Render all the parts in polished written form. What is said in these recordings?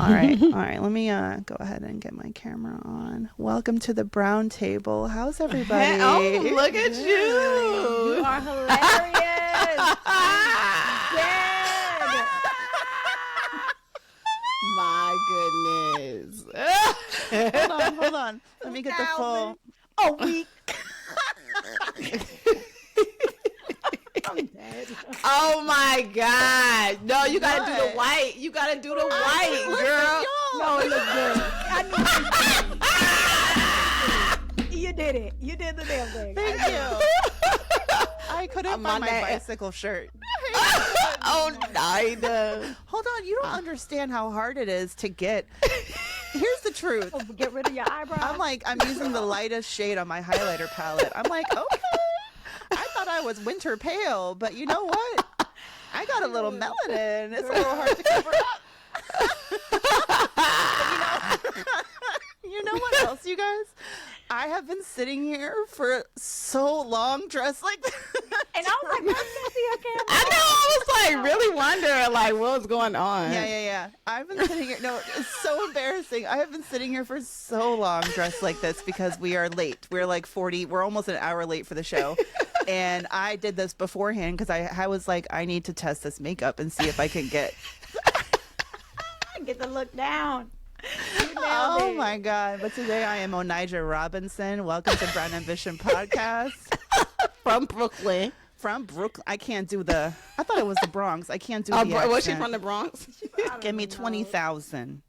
All right. Let me go ahead and get my camera on. Welcome to the brown table. How's everybody? Oh, look at you. You are hilarious. Dead. My goodness. Hold on. Let me get the full. A week. I'm dead. Oh my God. No, you gotta do the white. You gotta do the white, girl. No, it looks good. I knew you did it. You did the damn thing. Thank you. I couldn't find my bicycle shirt. Oh, no. Hold on. You don't understand how hard it is to get. Here's the truth. Oh, get rid of your eyebrows. I'm using the lightest shade on my highlighter palette. I'm like, okay. I thought I was winter pale, but you know what? I got a little melanin. It's a little hard to cover up. You know what else, you guys? I have been sitting here for so long dressed like this. And I was like, let's see her camera. I know. I was like really wondering like what's going on. Yeah. I've been sitting here. No, it's so embarrassing. I have been sitting here for so long dressed like this because we are late. We're like 40. We're almost an hour late for the show. And I did this beforehand because I was like, I need to test this makeup and see if I can get the look down. Oh my God. But today I am Onija Robinson. Welcome to Brown Ambition Podcast. From Brooklyn. I can't do I thought it was the Bronx. I can't do the accent. Was she from the Bronx? Give me 20,000.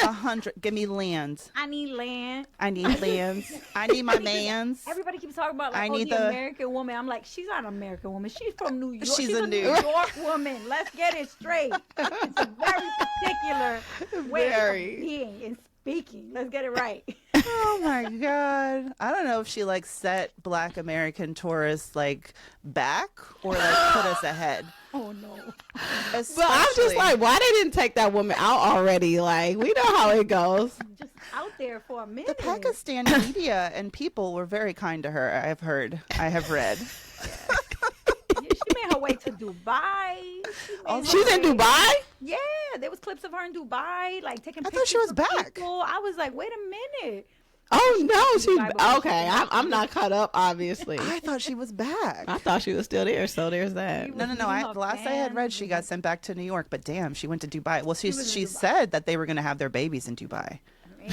100. Give me land. I need land. I need lands. I need my mans. Everybody keeps talking about like, the American woman. I'm like, she's not an American woman. She's from New York. She's a New York woman. Let's get it straight. It's a very particular way of being and speaking. Let's get it right. Oh my God. I don't know if she like set Black American tourists like back or like put us ahead. Oh no. But I'm just like, why they didn't take that woman out already? Like, we know how it goes. Just out there for a minute. The Pakistani media and people were very kind to her. I have read. She made her way to Dubai. She's in Dubai? Yeah, there was clips of her in Dubai, like taking pictures. I thought she was back. People. I was like, wait a minute. Oh no, she's okay. I'm not caught up, obviously. I thought she was back. I thought she was still there, so there's that. No. Last I had read, she got sent back to New York, but damn, she went to Dubai. Well, she said that they were going to have their babies in Dubai. I mean,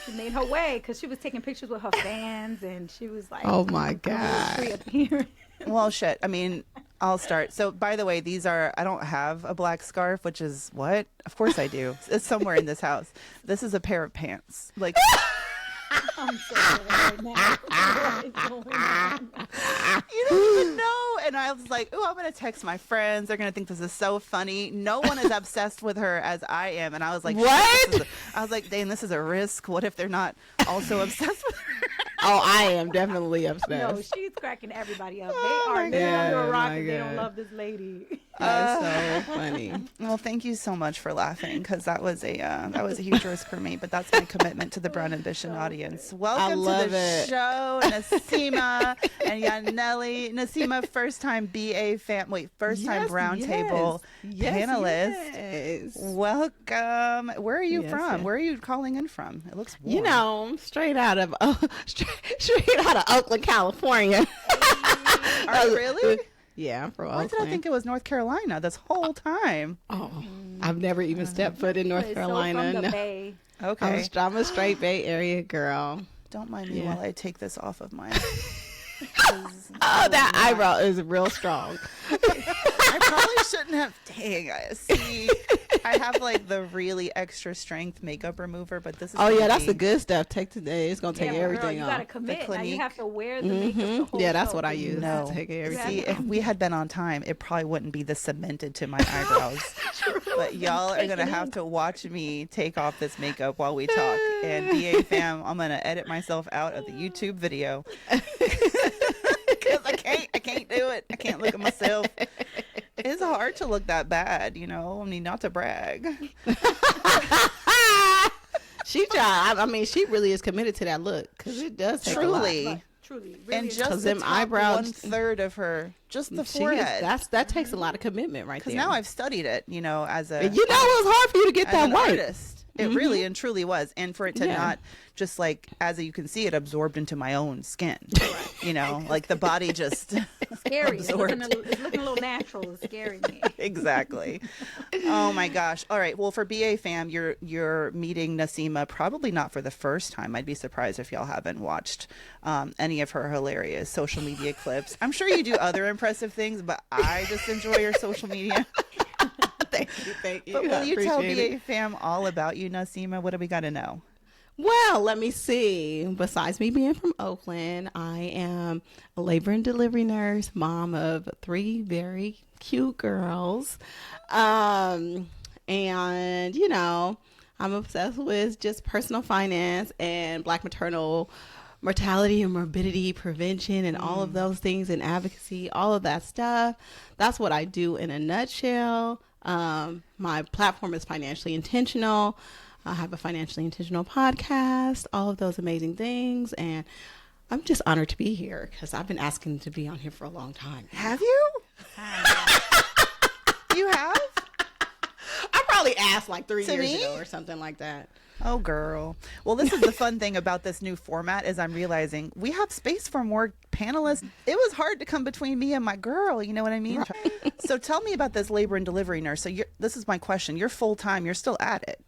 she made her way because she was taking pictures with her fans, and she was like, "Oh my God!" Well, shit. I mean, I'll start. So, by the way, I don't have a black scarf, which is what? Of course I do. It's somewhere in this house. This is a pair of pants. Like. I'm so right now. You don't even know. And I was like, oh, I'm going to text my friends. They're going to think this is so funny. No one is obsessed with her as I am. And I was like, what? I was like, dang, this is a risk. What if they're not also obsessed with her? Oh, I am definitely obsessed. No, she's cracking everybody up. They are living under a rock and they don't love this lady. That's so funny. Well, thank you so much for laughing because that was a huge risk for me. But that's my commitment to the Brown Ambition audience. Welcome to the show, Nasima and Yaneli. Nasima, first time BA first time Brown Table panelist. Yes. Welcome. Where are you from? Yes. Where are you calling in from? It looks warm. You know, straight out of Oakland, California. Are you really? Yeah, I'm from Oakland. Why did I think it was North Carolina this whole time? Oh, I've never even stepped foot in North Carolina. So from the Bay. Okay. I'm a straight Bay Area girl. Don't mind me while I take this off of my... that eyebrow is real strong. I probably shouldn't have. Dang, see, I have like the really extra strength makeup remover, but this is. Oh yeah, that's the good stuff. Take today. It's gonna take everything off. You gotta commit. Now you have to wear the makeup. The whole that's what I use. No, to take everything. See, if we had been on time, it probably wouldn't be this cemented to my eyebrows. But y'all are gonna have to watch me take off this makeup while we talk. And BA fam, I'm gonna edit myself out of the YouTube video. Because I can't do it. I can't look at myself. It's hard to look that bad, you know. I mean, not to brag. She tried. I mean, she really is committed to that look because it does take a lot. Truly, really. And just the top eyebrows, 1/3 of her, just the forehead. That takes a lot of commitment, right there. Because now I've studied it, you know, as a it was hard for you to get that right. Artist. It really and truly was, and for it to not just like, as you can see, it absorbed into my own skin. You know, like the body just scary. It's looking a little natural. It's scaring me. Exactly. Oh my gosh. All right. Well, for BA fam, you're meeting Nasima probably not for the first time. I'd be surprised if y'all haven't watched any of her hilarious social media clips. I'm sure you do other impressive things, but I just enjoy your social media. Thank you. But will you tell BA fam all about you, Nasima? What do we got to know? Well, let me see. Besides me being from Oakland, I am a labor and delivery nurse, mom of 3 very cute girls. And, you know, I'm obsessed with just personal finance and Black maternal mortality and morbidity prevention and all of those things, and advocacy, all of that stuff. That's what I do in a nutshell. My platform is Financially Intentional. I have a Financially Intentional podcast, all of those amazing things. And I'm just honored to be here because I've been asking to be on here for a long time. Have you? You have? I probably asked like 3 years ago or something like that. Oh, girl. Well, this is the fun thing about this new format is I'm realizing we have space for more panelists. It was hard to come between me and my girl. You know what I mean? Right. So tell me about this labor and delivery nurse. So this is my question. You're full-time. You're still at it.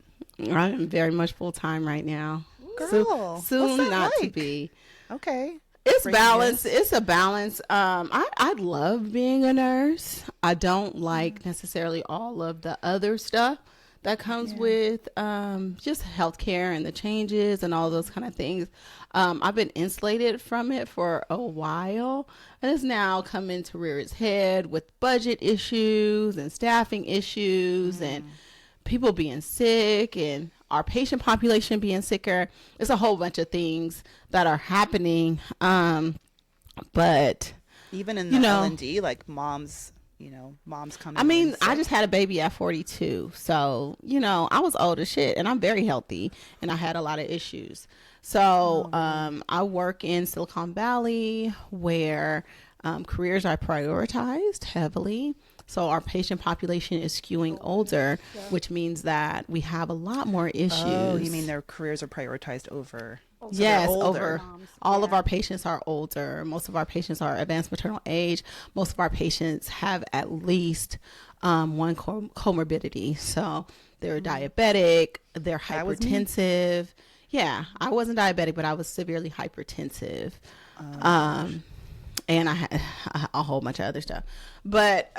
I'm very much full-time right now. Girl, soon not like? To be. Okay. It's balance. It's a balance. I love being a nurse. I don't like necessarily all of the other stuff that comes with just healthcare and the changes and all those kind of things. I've been insulated from it for a while, and it's now coming to rear its head with budget issues and staffing issues and people being sick and our patient population being sicker. It's a whole bunch of things that are happening. But even in the L&D, like moms coming. I mean, I just had a baby at 42. So, I was old as shit and I'm very healthy and I had a lot of issues. So, I work in Silicon Valley where careers are prioritized heavily. So our patient population is skewing older, which means that we have a lot more issues. Oh, you mean their careers are prioritized over? Yes, over. All of our patients are older. Most of our patients are advanced maternal age. Most of our patients have at least one comorbidity. So they're diabetic, they're hypertensive. Yeah, I wasn't diabetic, but I was severely hypertensive. And I had a whole bunch of other stuff. But,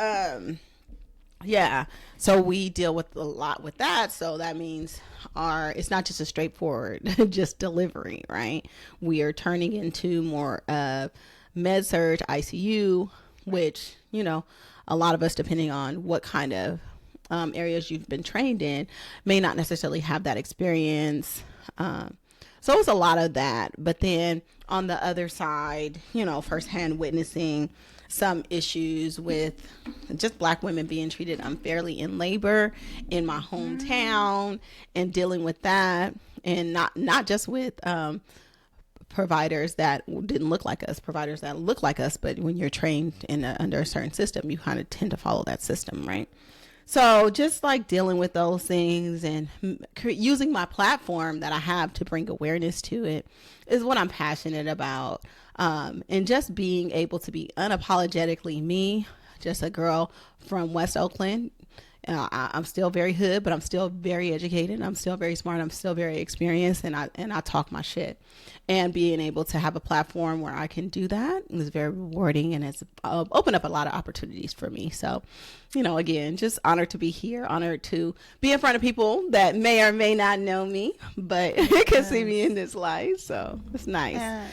so we deal with a lot with that. So that means it's not just a straightforward just delivery, right? We are turning into more med-surg ICU, which, a lot of us, depending on what kind of areas you've been trained in, may not necessarily have that experience. So it's a lot of that. But then on the other side, firsthand witnessing some issues with just Black women being treated unfairly in labor in my hometown and dealing with that, and not just with providers that didn't look like us, providers that look like us, but when you're trained under a certain system, you kind of tend to follow that system, right? So just like dealing with those things and using my platform that I have to bring awareness to it is what I'm passionate about. And just being able to be unapologetically me, just a girl from West Oakland. I'm still very hood, but I'm still very educated. I'm still very smart. I'm still very experienced, and I talk my shit. And being able to have a platform where I can do that is very rewarding, and it's opened up a lot of opportunities for me. So, again, just honored to be here, honored to be in front of people that may or may not know me, but can see me in this light. So it's nice.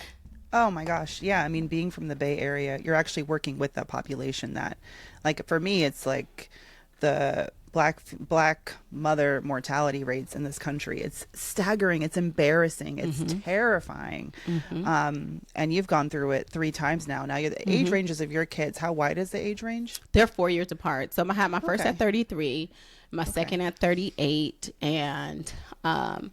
Oh my gosh. Yeah. I mean, being from the Bay Area, you're actually working with that population that, like, for me, it's like the black mother mortality rates in this country. It's staggering. It's embarrassing. It's terrifying. And you've gone through it 3 times now. Now, the age ranges of your kids, how wide is the age range? They're 4 years apart. So I had my first at 33, my second at 38, and my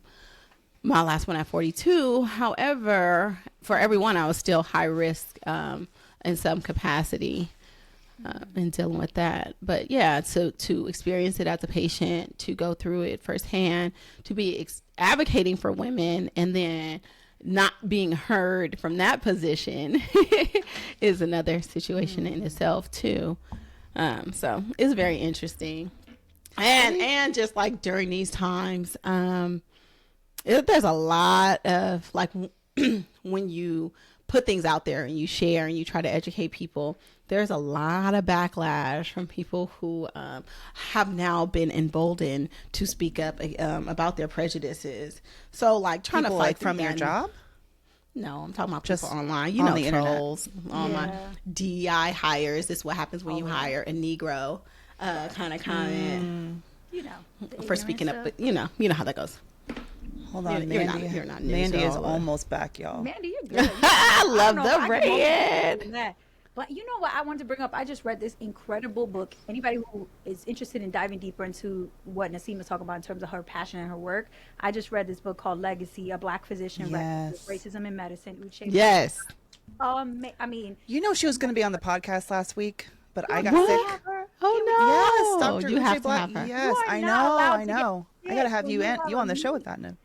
last one at 42. However, for everyone, I was still high risk in some capacity in dealing with that. But yeah, so to experience it as a patient, to go through it firsthand, to be advocating for women, and then not being heard from that position is another situation in itself too. So it's very interesting. And just like during these times, there's a lot of like when you put things out there and you share and you try to educate people, there's a lot of backlash from people who have now been emboldened to speak up about their prejudices. So like trying people to fight like from your job. No, I'm talking about Just people online. on the trolls, online DEI hires. This is what happens when you hire a Negro kind of comment. You know, For speaking up, but you know how that goes. Hold on, Mandy. You're not Mandy is almost back, y'all. Mandy, you're good. I love the red. But you know what I want to bring up? I just read this incredible book. Anybody who is interested in diving deeper into what Nasima is talking about in terms of her passion and her work, I just read this book called Legacy, A Black Physician, Racism in Medicine. Uche. Yes. I mean, you know she was going to be on the podcast last week, but I got sick. Oh no! Yes, Dr. You Uche have to Black. have her. Yes, I know. I got to have you on the show with that now.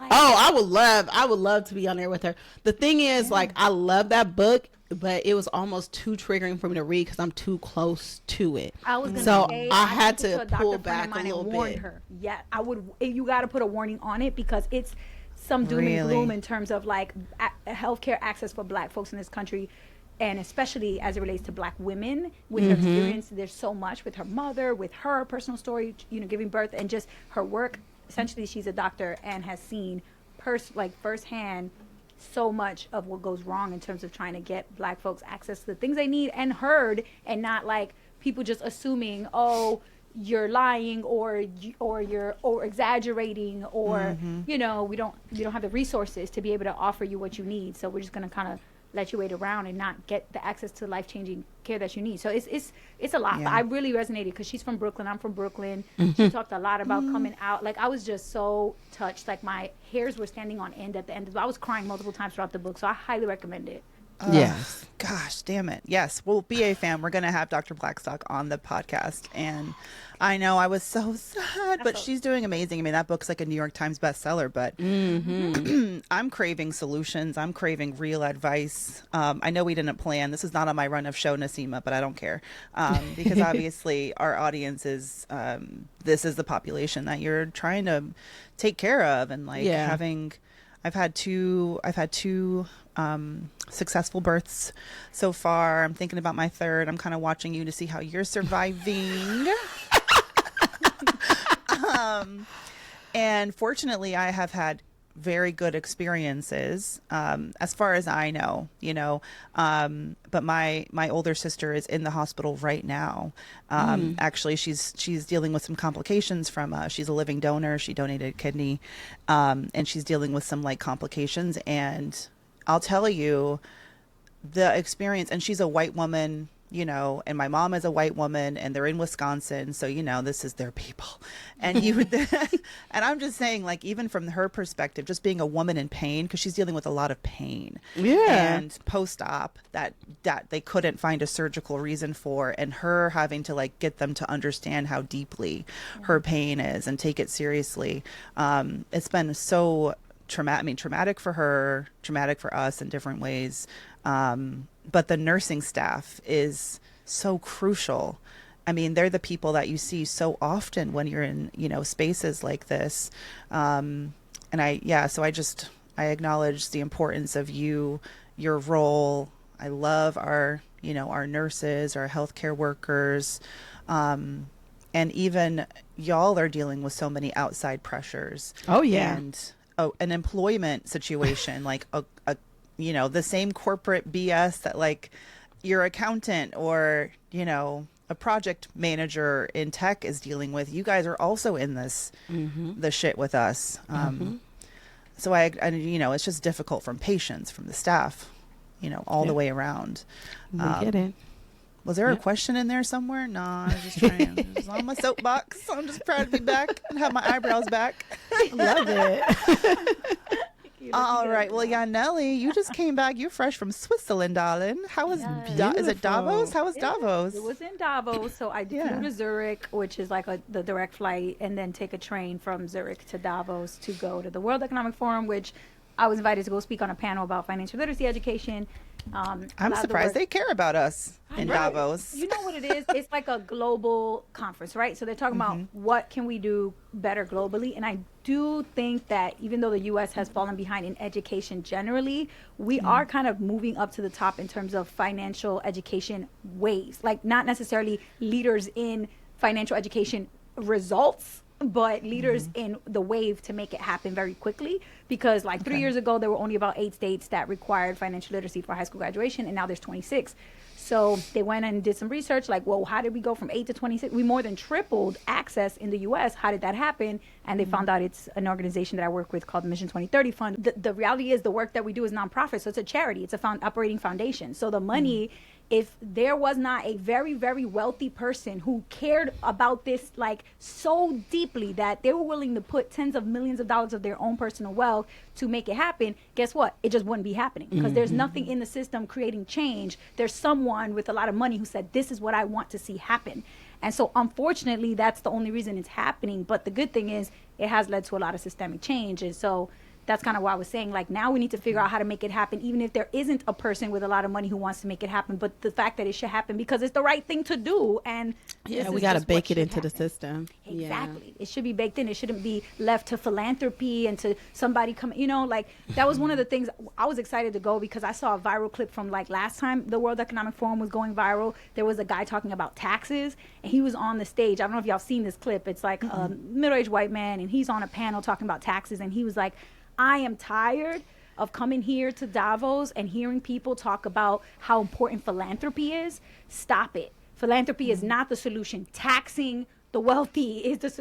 I would love to be on there with her. The thing is, like, I love that book, but it was almost too triggering for me to read because I'm too close to it. I was gonna say, I had to pull back a little bit. Her. Yeah, I would. You got to put a warning on it because it's some doom and gloom in terms of like healthcare access for Black folks in this country, and especially as it relates to Black women with her experience. There's so much with her mother, with her personal story, giving birth, and just her work. Essentially, she's a doctor and has seen firsthand so much of what goes wrong in terms of trying to get Black folks access to the things they need and heard, and not like people just assuming, oh, you're lying or you're exaggerating or we don't have the resources to be able to offer you what you need, so we're just going to kind of let you wait around and not get the access to life-changing care that you need. So it's a lot. Yeah. But I really resonated because she's from Brooklyn. I'm from Brooklyn. She talked a lot about coming out. Like, I was just so touched. Like, my hairs were standing on end at the end. I was crying multiple times throughout the book. So I highly recommend it. Yes. Gosh, damn it. Yes. Well, BA fam, we're going to have Dr. Blackstock on the podcast. And I know I was so sad, but she's doing amazing. I mean, that book's like a New York Times bestseller, but I'm craving solutions. I'm craving real advice. I know we didn't plan. This is not on my run of show, Nasima, but I don't care. Because obviously our audience is, this is the population that you're trying to take care of. And like I've had two successful births so far. I'm thinking about my third. I'm kind of watching you to see how you're surviving. And fortunately, I have had very good experiences, as far as I know, but my older sister is in the hospital right now. Actually, she's dealing with some complications from, she's a living donor. She donated a kidney, and she's dealing with some like complications. And I'll tell you the experience, and she's a white woman, and my mom is a white woman, and they're in Wisconsin. So, this is their people. And and I'm just saying, like, even from her perspective, just being a woman in pain, because she's dealing with a lot of pain. Yeah. And post-op that they couldn't find a surgical reason for, and her having to like get them to understand how deeply her pain is and take it seriously. It's been so traumatic for her, traumatic for us in different ways. But the nursing staff is so crucial. I mean, they're the people that you see so often when you're in, spaces like this. So I acknowledge the importance of your role. I love our nurses, our healthcare workers. And even y'all are dealing with so many outside pressures. Oh, yeah. And an employment situation, like the same corporate BS that like your accountant or, a project manager in tech is dealing with. You guys are also in this, the shit with us. So I it's just difficult from patients, from the staff, all the way around. We get it. Was there a question in there somewhere? No, I was just trying. I was on my soapbox. I'm just proud to be back and have my eyebrows back. Love it. All right. Well, yeah, Nelly, you just came back. You're fresh from Switzerland, darling. How was is it Davos? How was Davos? It was in Davos. So I flew to Zurich, which is like the direct flight, and then take a train from Zurich to Davos to go to the World Economic Forum, which I was invited to go speak on a panel about financial literacy education. I'm surprised they care about us in Davos. You know what it is? It's like a global conference, right? So they're talking about what can we do better globally. And I do think that even though the U.S. has fallen behind in education generally, we are kind of moving up to the top in terms of financial education waves. Like not necessarily leaders in financial education results, but leaders in the wave to make it happen very quickly, because like 3 years ago there were only about 8 states that required financial literacy for high school graduation, and now there's 26. So they went and did some research like, well, how did we go from 8 to 26? We more than tripled access in the US. How did that happen? And they found out it's an organization that I work with called the Mission 2030 Fund. The reality is the work that we do is nonprofit, so it's a charity. It's a operating foundation. So the money, if there was not a very, very wealthy person who cared about this like so deeply that they were willing to put tens of millions of dollars of their own personal wealth to make it happen, guess what? It just wouldn't be happening, because there's nothing in the system creating change. There's someone with a lot of money who said, this is what I want to see happen. And so unfortunately, that's the only reason it's happening. But the good thing is it has led to a lot of systemic change. And so that's kind of why I was saying, like, now we need to figure out how to make it happen, even if there isn't a person with a lot of money who wants to make it happen. But the fact that it should happen because it's the right thing to do. And we got to bake it into the system. Exactly. It should be baked in. It shouldn't be left to philanthropy and to somebody come, like that was one of the things I was excited to go, because I saw a viral clip from like last time the World Economic Forum was going viral. There was a guy talking about taxes, and he was on the stage. I don't know if y'all seen this clip. It's like a middle-aged white man, and he's on a panel talking about taxes, and he was like, I am tired of coming here to Davos and hearing people talk about how important philanthropy is. Stop it. Philanthropy is not the solution. Taxing the wealthy is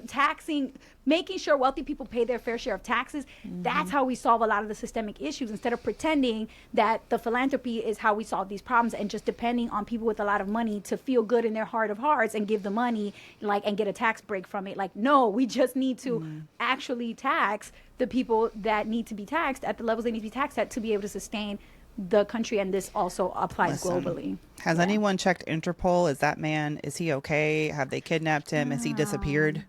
making sure wealthy people pay their fair share of taxes. That's how we solve a lot of the systemic issues, instead of pretending that the philanthropy is how we solve these problems and just depending on people with a lot of money to feel good in their heart of hearts and give the money and get a tax break from it. Like, no, we just need to actually tax the people that need to be taxed at the levels they need to be taxed at to be able to sustain the country. And this also applies globally. Has anyone checked Interpol? Is he okay? Have they kidnapped him? Has he disappeared?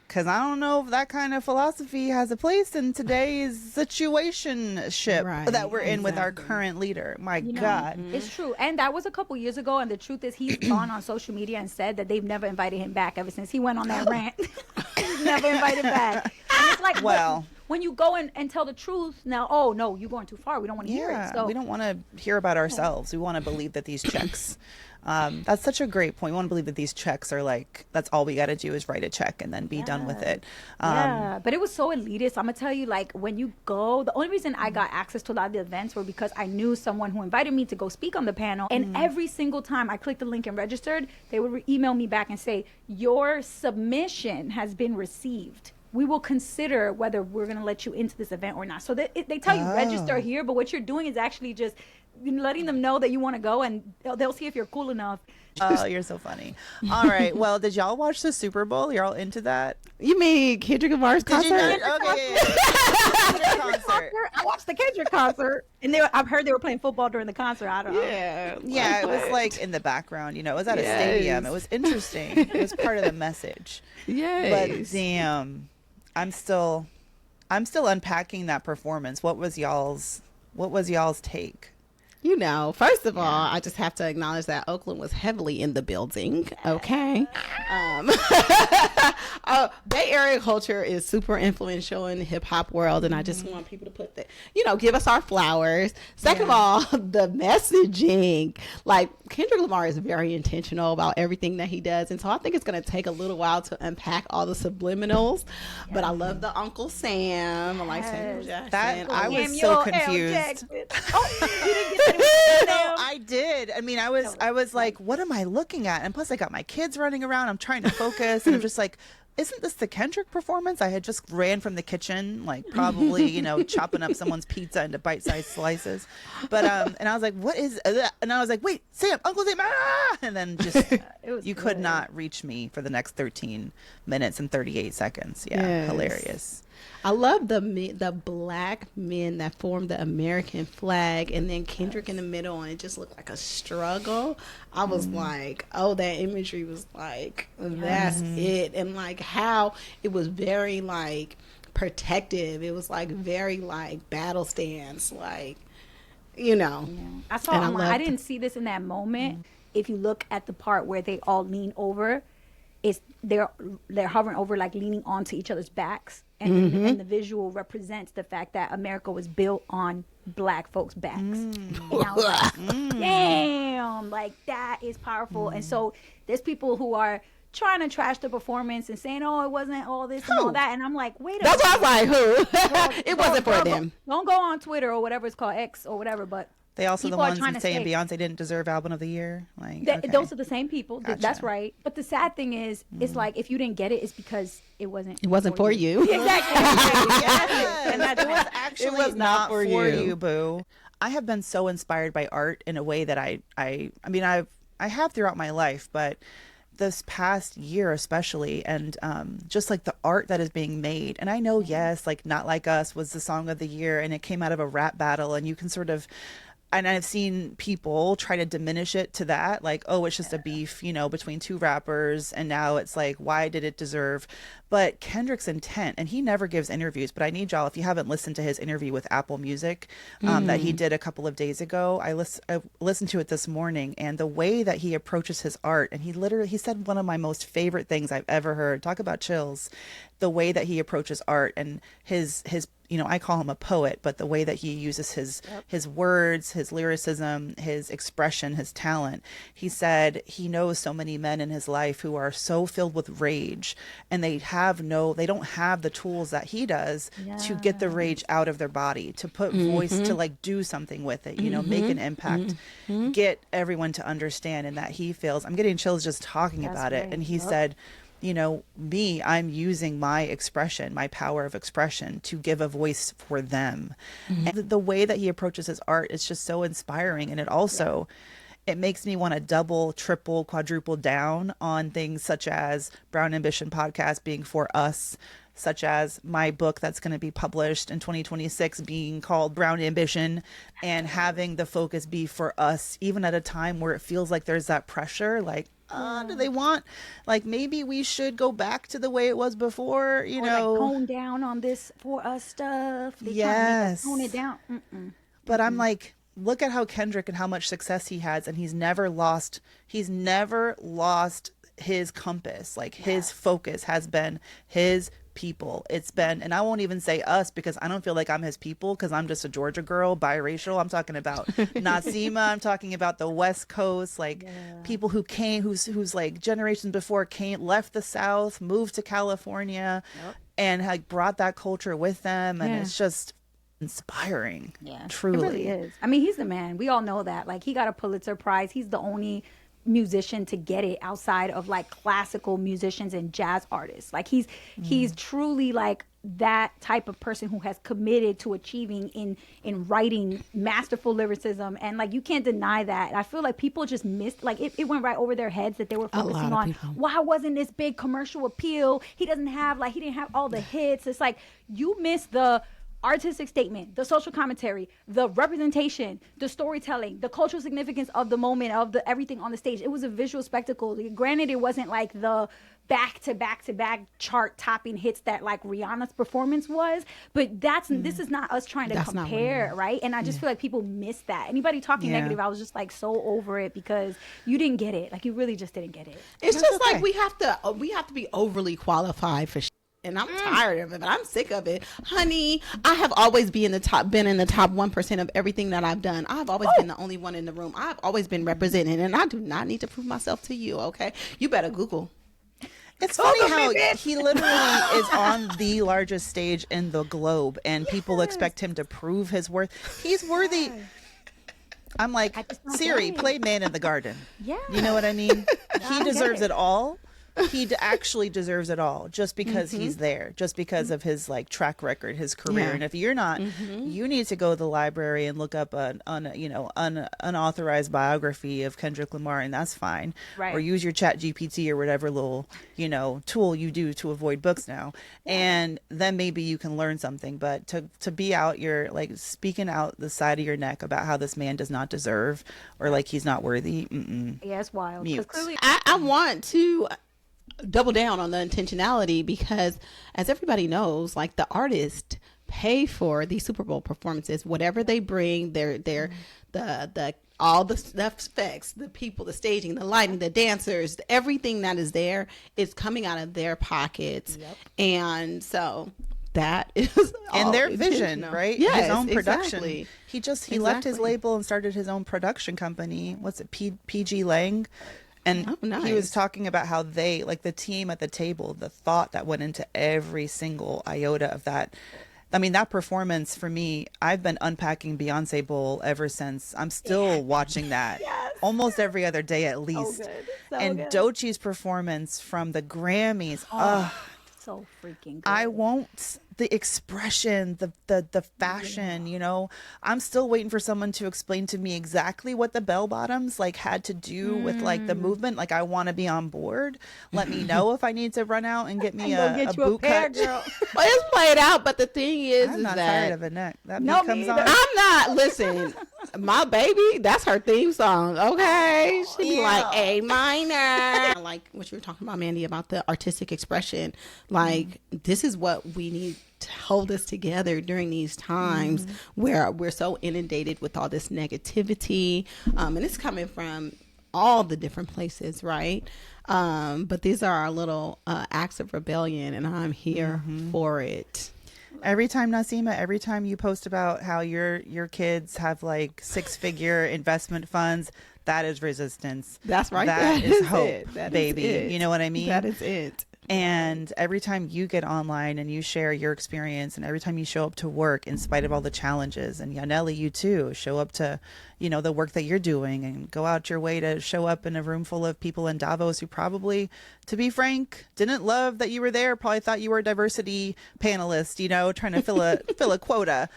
Because I don't know if that kind of philosophy has a place in today's situationship that we're in with our current leader. My God. It's true. And that was a couple years ago. And the truth is, he's gone on social media and said that they've never invited him back ever since he went on that rant. He's never invited back. And it's like, well, when you go and tell the truth now, oh no, you're going too far. We don't want to hear it. So we don't want to hear about ourselves. We want to believe that these checks. That's such a great point. We want to believe that these checks are like, that's all we got to do is write a check and then be done with it. But it was so elitist. I'm gonna tell you, like, when you go, the only reason I got access to a lot of the events were because I knew someone who invited me to go speak on the panel. And every single time I clicked the link and registered, they would email me back and say, your submission has been received. We will consider whether we're going to let you into this event or not. So they tell you register here, but what you're doing is actually just letting them know that you want to go, and they'll see if you're cool enough. Oh, you're so funny. All right. Well, did y'all watch the Super Bowl? You're all into that? You mean Kendrick Lamar's concert? Okay. Concert. I watched the Kendrick concert, and I've heard they were playing football during the concert. I don't know. Yeah, it was like in the background. It was at a stadium. It was interesting. It was part of the message. But damn, I'm still unpacking that performance. What was y'all's take? First of all, I just have to acknowledge that Oakland was heavily in the building. Okay. Bay Area culture is super influential in the hip hop world. And I just want people to put that, give us our flowers. Second of all, the messaging. Like, Kendrick Lamar is very intentional about everything that he does. And so I think it's going to take a little while to unpack all the subliminals. But I love the Uncle Sam. I like Samuel Jackson. I was so confused. Oh, you didn't get No, I did. I mean, I was like, what am I looking at? And plus I got my kids running around. I'm trying to focus. And I'm just like, isn't this the Kendrick performance? I had just ran from the kitchen, like probably, chopping up someone's pizza into bite-sized slices. But, and I was like, what is that? And I was like, wait, Sam, Uncle Sam, ah! And then just, you could not reach me for the next 13 minutes and 38 seconds. Yeah, hilarious. I love the black men that formed the American flag, and then Kendrick in the middle, and it just looked like a struggle. I was like, oh, that imagery was like, that's it. And like how it was very like protective. It was like very like battle stance, like, you know. I saw. I didn't see this in that moment. If you look at the part where they all lean over, they're hovering over, like leaning onto each other's backs, and the visual represents the fact that America was built on black folks' backs. And I was like, damn, like that is powerful. And so there's people who are trying to trash the performance and saying, oh, it wasn't all this and all that. And I'm like, wait a minute. That's why I was like, who? It wasn't for them. Don't go on Twitter or whatever it's called, X or whatever, but they also the ones saying Beyonce didn't deserve album of the year. Like those are the same people. Gotcha. That's right. But the sad thing is, it's like if you didn't get it, it's because it wasn't for you. Exactly. Yes. And that was actually not for you, boo. I have been so inspired by art in a way that I mean I have throughout my life, but this past year especially, and just like the art that is being made. And I know, yes, like Not Like Us was the song of the year, and it came out of a rap battle, and you can sort of, and I've seen people try to diminish it to that, like, oh, it's just a beef, you know, between two rappers, and now it's like, why did it deserve? But Kendrick's intent, and he never gives interviews, but I need y'all, if you haven't listened to his interview with Apple Music that he did a couple of days ago, I listened to it this morning, and the way that he approaches his art, and he said one of my most favorite things I've ever heard, talk about chills, the way that he approaches art and his you know, I call him a poet, but the way that he uses his words, his lyricism, his expression, his talent. He said he knows so many men in his life who are so filled with rage, and they don't have the tools that he does to get the rage out of their body, to put voice, to like do something with it, you know, make an impact, get everyone to understand, and that he feels, I'm getting chills just talking about it. And he said, you know, I'm using my expression, my power of expression to give a voice for them. And the way that he approaches his art is just so inspiring. And it also, it makes me want to double, triple, quadruple down on things such as Brown Ambition podcast being for us, such as my book that's going to be published in 2026 being called Brown Ambition, and having the focus be for us, even at a time where it feels like there's that pressure, like, do they want, like, maybe we should go back to the way it was before, you know, like tone down on this for us stuff. Tone it down. But I'm like, look at how Kendrick and how much success he has, and he's never lost his compass. Like his focus has been his people. It's been, and I won't even say us, because I don't feel like I'm his people, because I'm just a Georgia girl, biracial. I'm talking about Nasima. I'm talking about the West Coast, like people who came, who's like generations before left the South, moved to California, and had brought that culture with them, and it's just inspiring. Truly, it really is. I mean, he's the man. We all know that. Like, he got a Pulitzer Prize. He's the only musician to get it outside of like classical musicians and jazz artists. Like he's truly like that type of person who has committed to achieving in writing masterful lyricism, and like you can't deny that. I feel like people just missed, like it went right over their heads that they were focusing on why wasn't this big commercial appeal, he didn't have all the hits. It's like you missed the artistic statement, the social commentary, the representation, the storytelling, the cultural significance of the moment, of the everything on the stage. It was a visual spectacle. Granted, it wasn't like the back-to-back chart topping hits that like Rihanna's performance was, but this is not us trying to compare, right? And I just feel like people miss that. Anybody talking negative, I was just like so over it, because you didn't get it. Like, you really just didn't get it. It's just like we have to be overly qualified for and I'm tired of it, but I'm sick of it. Honey, I have always been in the top 1% of everything that I've done. I've always been the only one in the room. I've always been represented, and I do not need to prove myself to you, okay? You better Google. It's funny how he literally is on the largest stage in the globe, and people expect him to prove his worth. He's worthy. I'm like, Siri, play Man in the Garden. Yeah. You know what I mean? He deserves it all. actually deserves it all just because he's there, just because of his like track record, his career. And if you're not, you need to go to the library and look up an unauthorized biography of Kendrick Lamar, and that's fine. Or use your Chat GPT or whatever little tool you do to avoid books now, and then maybe you can learn something. But to be out, you're like speaking out the side of your neck about how this man does not deserve or like he's not worthy. Yeah, it's wild. Clearly, I want to double down on the intentionality, because as everybody knows, like the artists pay for these Super Bowl performances, whatever they bring, the all the effects, the people, the staging, the lighting, the dancers, everything that is there is coming out of their pockets. And so that is and their vision, right? Yes, his own production. Exactly. He left his label and started his own production company. What's it? PG Lang. And he was talking about how they, like the team at the table, the thought that went into every single iota of that. I mean, that performance for me, I've been unpacking Beyonce Bowl ever since. I'm still watching that almost every other day at least. And Doechie's performance from the Grammys. So freaking good. I won't. The expression, the fashion, I'm still waiting for someone to explain to me exactly what the bell bottoms like had to do with like the movement. Like, I want to be on board. Let me know if I need to run out and get me a boot cut. Girl. Well, it's played out, but the thing is, I'm not that tired of a neck. That beat comes on. I'm not. Listen, my baby, that's her theme song. Okay, she be like A minor. Like what you were talking about, Mandy, about the artistic expression. Like this is what we need to hold us together during these times where we're so inundated with all this negativity, and it's coming from all the different places, right? But these are our little acts of rebellion, and I'm here for it. Every time, Nasima, every time you post about how your kids have like 6-figure investment funds, that is resistance. That's right. That is hope, baby. You know what I mean? That is it. And every time you get online and you share your experience, and every time you show up to work in spite of all the challenges, and Yaneli, you too, show up to, the work that you're doing and go out your way to show up in a room full of people in Davos who probably, to be frank, didn't love that you were there, probably thought you were a diversity panelist, trying to fill a quota,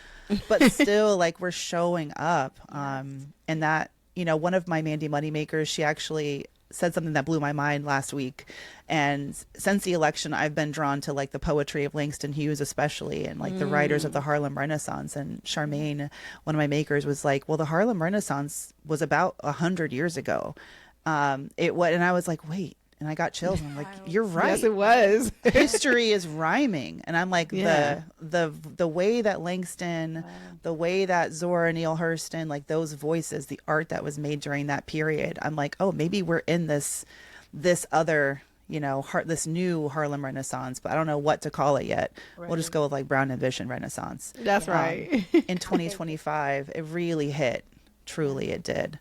but still like we're showing up. And that, one of my Mandy Moneymakers, she actually said something that blew my mind last week. And since the election, I've been drawn to like the poetry of Langston Hughes, especially, and like the writers of the Harlem Renaissance. And Charmaine, one of my makers, was like, well, the Harlem Renaissance was about 100 years ago. And I was like, wait, and I got chills. And I'm like, you're right. Yes, it was. History is rhyming. And I'm like, the way that Langston, the way that Zora Neale Hurston, like those voices, the art that was made during that period, I'm like, oh, maybe we're in this other, this new Harlem Renaissance, but I don't know what to call it yet. Right. We'll just go with like Brown and Vision Renaissance. That's right. In 2025, it really hit. Truly, it did.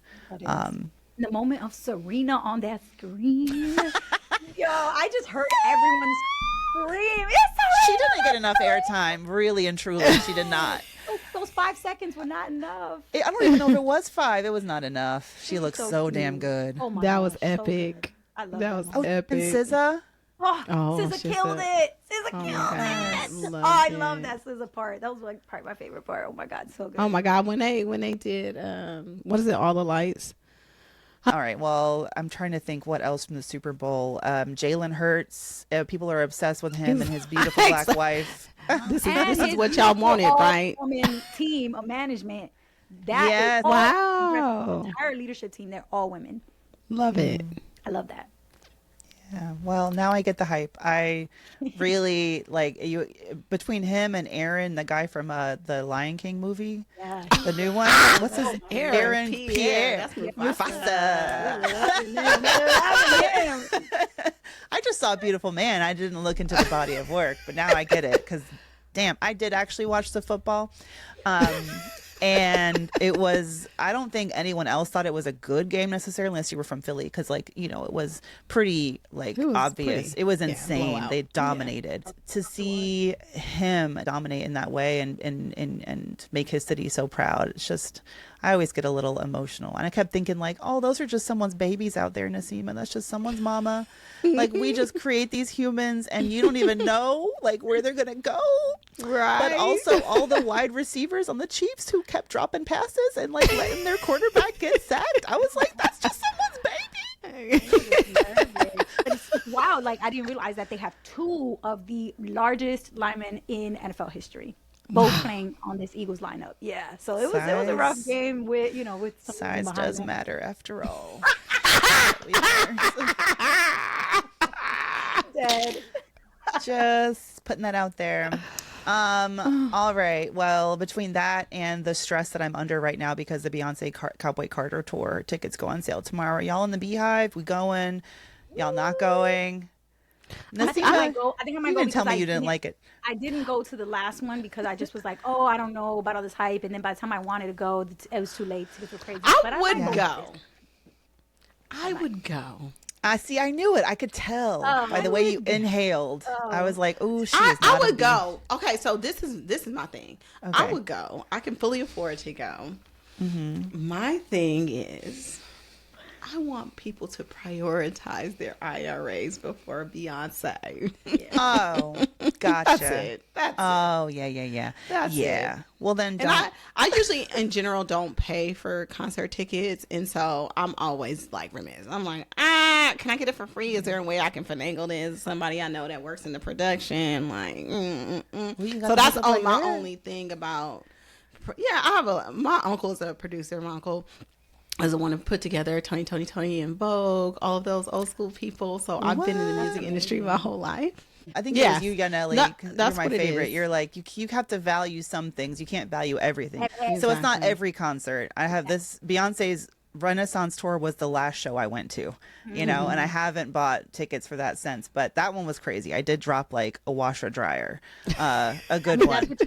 The moment of Serena on that screen. Yo, I just heard everyone scream. It's Serena! She didn't get enough airtime, really and truly. She did not. Those 5 seconds were not enough. I don't even know if it was 5. It was not enough. She looked so damn good. Oh my gosh, was epic. So I love that. Was epic. And SZA? SZA killed it. SZA killed it. I love that SZA part. That was like probably my favorite part. Oh my God, so good. Oh my God, when they did what is it? All the Lights. All right. Well, I'm trying to think what else from the Super Bowl. Jalen Hurts. People are obsessed with him and his beautiful black wife. This is what y'all wanted, right? Woman team of management. That yes. Wow. The entire leadership team. They're all women. Love it. I love that. Yeah, well, now I get the hype. I really like you between him and Aaron, the guy from the Lion King movie, the new one. What's his Aaron Pierre? That's Mufasa. I just saw Beautiful Man. I didn't look into the body of work, but now I get it because, damn, I did actually watch the football. And it was, I don't think anyone else thought it was a good game necessarily, unless you were from Philly, because it was pretty obvious. It was insane. They dominated. To see him dominate in that way and make his city so proud, it's just, I always get a little emotional. And I kept thinking like, oh, those are just someone's babies out there, Nasima. That's just someone's mama. Like, we just create these humans and you don't even know like where they're going to go. Right. But also all the wide receivers on the Chiefs who kept dropping passes and like letting their quarterback get sacked. I was like, that's just someone's baby. Wow, like I didn't realize that they have two of the largest linemen in NFL history, both playing on this Eagles lineup. Yeah, so it was a rough game with with some size does matter after all. Dead. Just putting that out there. All right. Well, between that and the stress that I'm under right now because the Beyonce Cowboy Carter tour tickets go on sale tomorrow. Y'all in the Beehive? We going? Y'all not going? Nasima, I think I might go. You didn't tell me you didn't like it. I didn't go to the last one because I just was like, oh, I don't know about all this hype. And then by the time I wanted to go, it was too late. It was crazy. I would go. I would go. See, I knew it. I could tell by the way you inhaled. I was like, "Ooh, I would go." Okay, so this is my thing. Okay. I would go. I can fully afford to go. Mm-hmm. My thing is, I want people to prioritize their IRAs before Beyonce. Yeah. Oh, gotcha. That's it. Yeah. That's it. Well, then, don't. And I usually, in general, don't pay for concert tickets, and so I'm always like remiss. I'm like, can I get it for free? Is there a way I can finagle this? Somebody I know that works in the production, like, so that's my only thing about. Yeah, my uncle is a producer. My uncle is the one to put together Tony and Vogue, all of those old school people. So I've been in the music industry my whole life. I think it was you, Yaneli. That's you're my favorite. You're like, you have to value some things. You can't value everything. Exactly. So it's not every concert. I have this Beyonce's Renaissance tour was the last show I went to, and I haven't bought tickets for that since, but that one was crazy. I did drop like a washer dryer, a good one.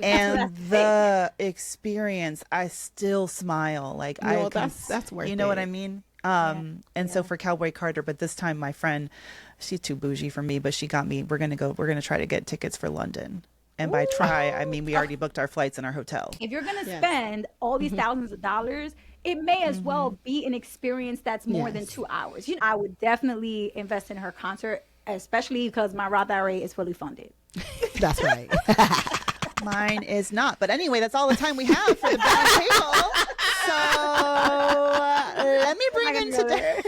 And the experience, I still smile. Like that's worth it. You know what I mean? So for Cowboy Carter, but this time my friend, she's too bougie for me, but she got me, we're going to try to get tickets for London. And by try, I mean, we already booked our flights and our hotel. If you're going to spend all these thousands of dollars, it may as well be an experience that's more than 2 hours. I would definitely invest in her concert, especially because my Roth IRA is fully funded. That's right. Mine is not. But anyway, that's all the time we have for the brown table. So let me bring in today.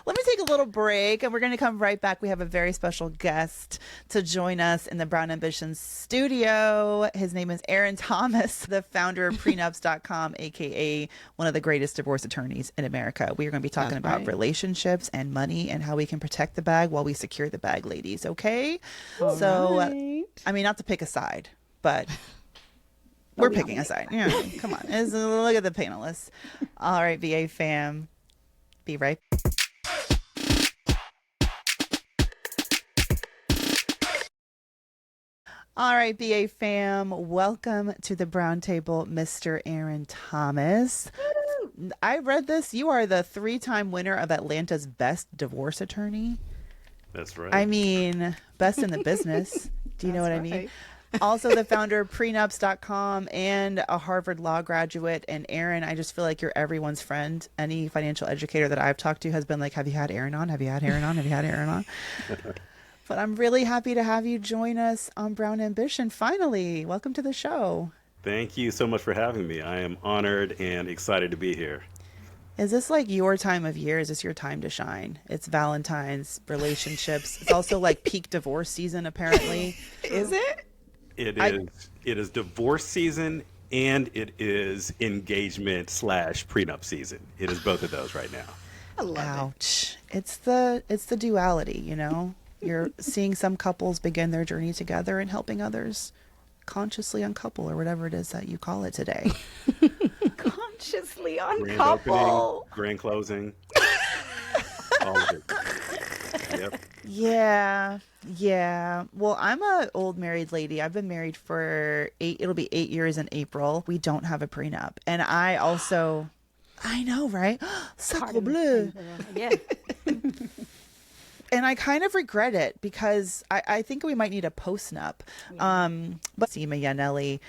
Let me take a little break and we're going to come right back. We have a very special guest to join us in the Brown Ambition studio. His name is Aaron Thomas, the founder of Prenups.com, aka one of the greatest divorce attorneys in America. We are going to be talking about relationships and money and how we can protect the bag while we secure the bag, ladies. Okay. I mean, not to pick a side, but we're picking a side. Yeah, come on. Look at the panelists. All right, VA fam. Be right back. All right, BA fam, welcome to the Brown Table, Mr. Aaron Thomas. I read this. You are the 3-time winner of Atlanta's Best Divorce Attorney. That's right. I mean, best in the business. Do you know what I mean? Also the founder of Prenups.com and a Harvard Law graduate. And Aaron, I just feel like you're everyone's friend. Any financial educator that I've talked to has been like, have you had Aaron on? Have you had Aaron on? Have you had Aaron on? But I'm really happy to have you join us on Brown Ambition. Finally, welcome to the show. Thank you so much for having me. I am honored and excited to be here. Is this like your time of year? Is this your time to shine? It's Valentine's, relationships. It's also like peak divorce season, apparently. Is it? It is divorce season and it is engagement / prenup season. It is both of those right now. I love Ouch. It's the duality, you know? You're seeing some couples begin their journey together and helping others consciously uncouple or whatever it is that you call it today. Consciously Grand uncouple. opening, grand closing. All of it. Yep. Yeah. Well, I'm a old married lady. I've been married for it'll be 8 years in April. We don't have a prenup. And I know, right? Sacre bleu. Yeah. And I kind of regret it because I think we might need a post-nup. Yeah. But Nasima, Yaneli,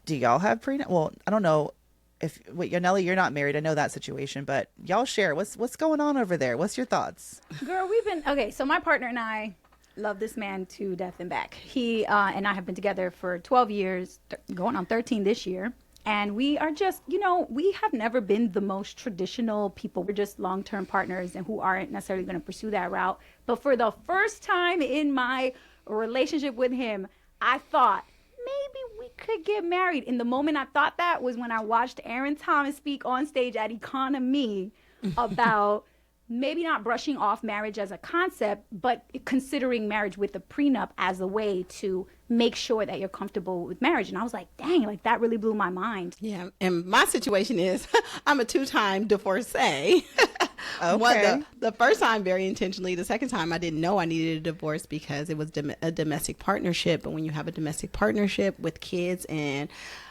do y'all have prenup? Well, I don't know. if wait, Yaneli, you're not married. I know that situation, but y'all share. What's going on over there? What's your thoughts? Girl, okay. So my partner and I love this man to death and back. He and I have been together for 12 years, going on 13 this year. And we are just, we have never been the most traditional people. We're just long-term partners and who aren't necessarily going to pursue that route. But for the first time in my relationship with him, I thought maybe we could get married. And the moment I thought that was when I watched Aaron Thomas speak on stage at Economy about maybe not brushing off marriage as a concept, but considering marriage with a prenup as a way to make sure that you're comfortable with marriage. And I was like, dang, like that really blew my mind. Yeah. And my situation is I'm a 2-time divorcee. Okay. The first time very intentionally. The second time I didn't know I needed a divorce because it was a domestic partnership. But when you have a domestic partnership with kids and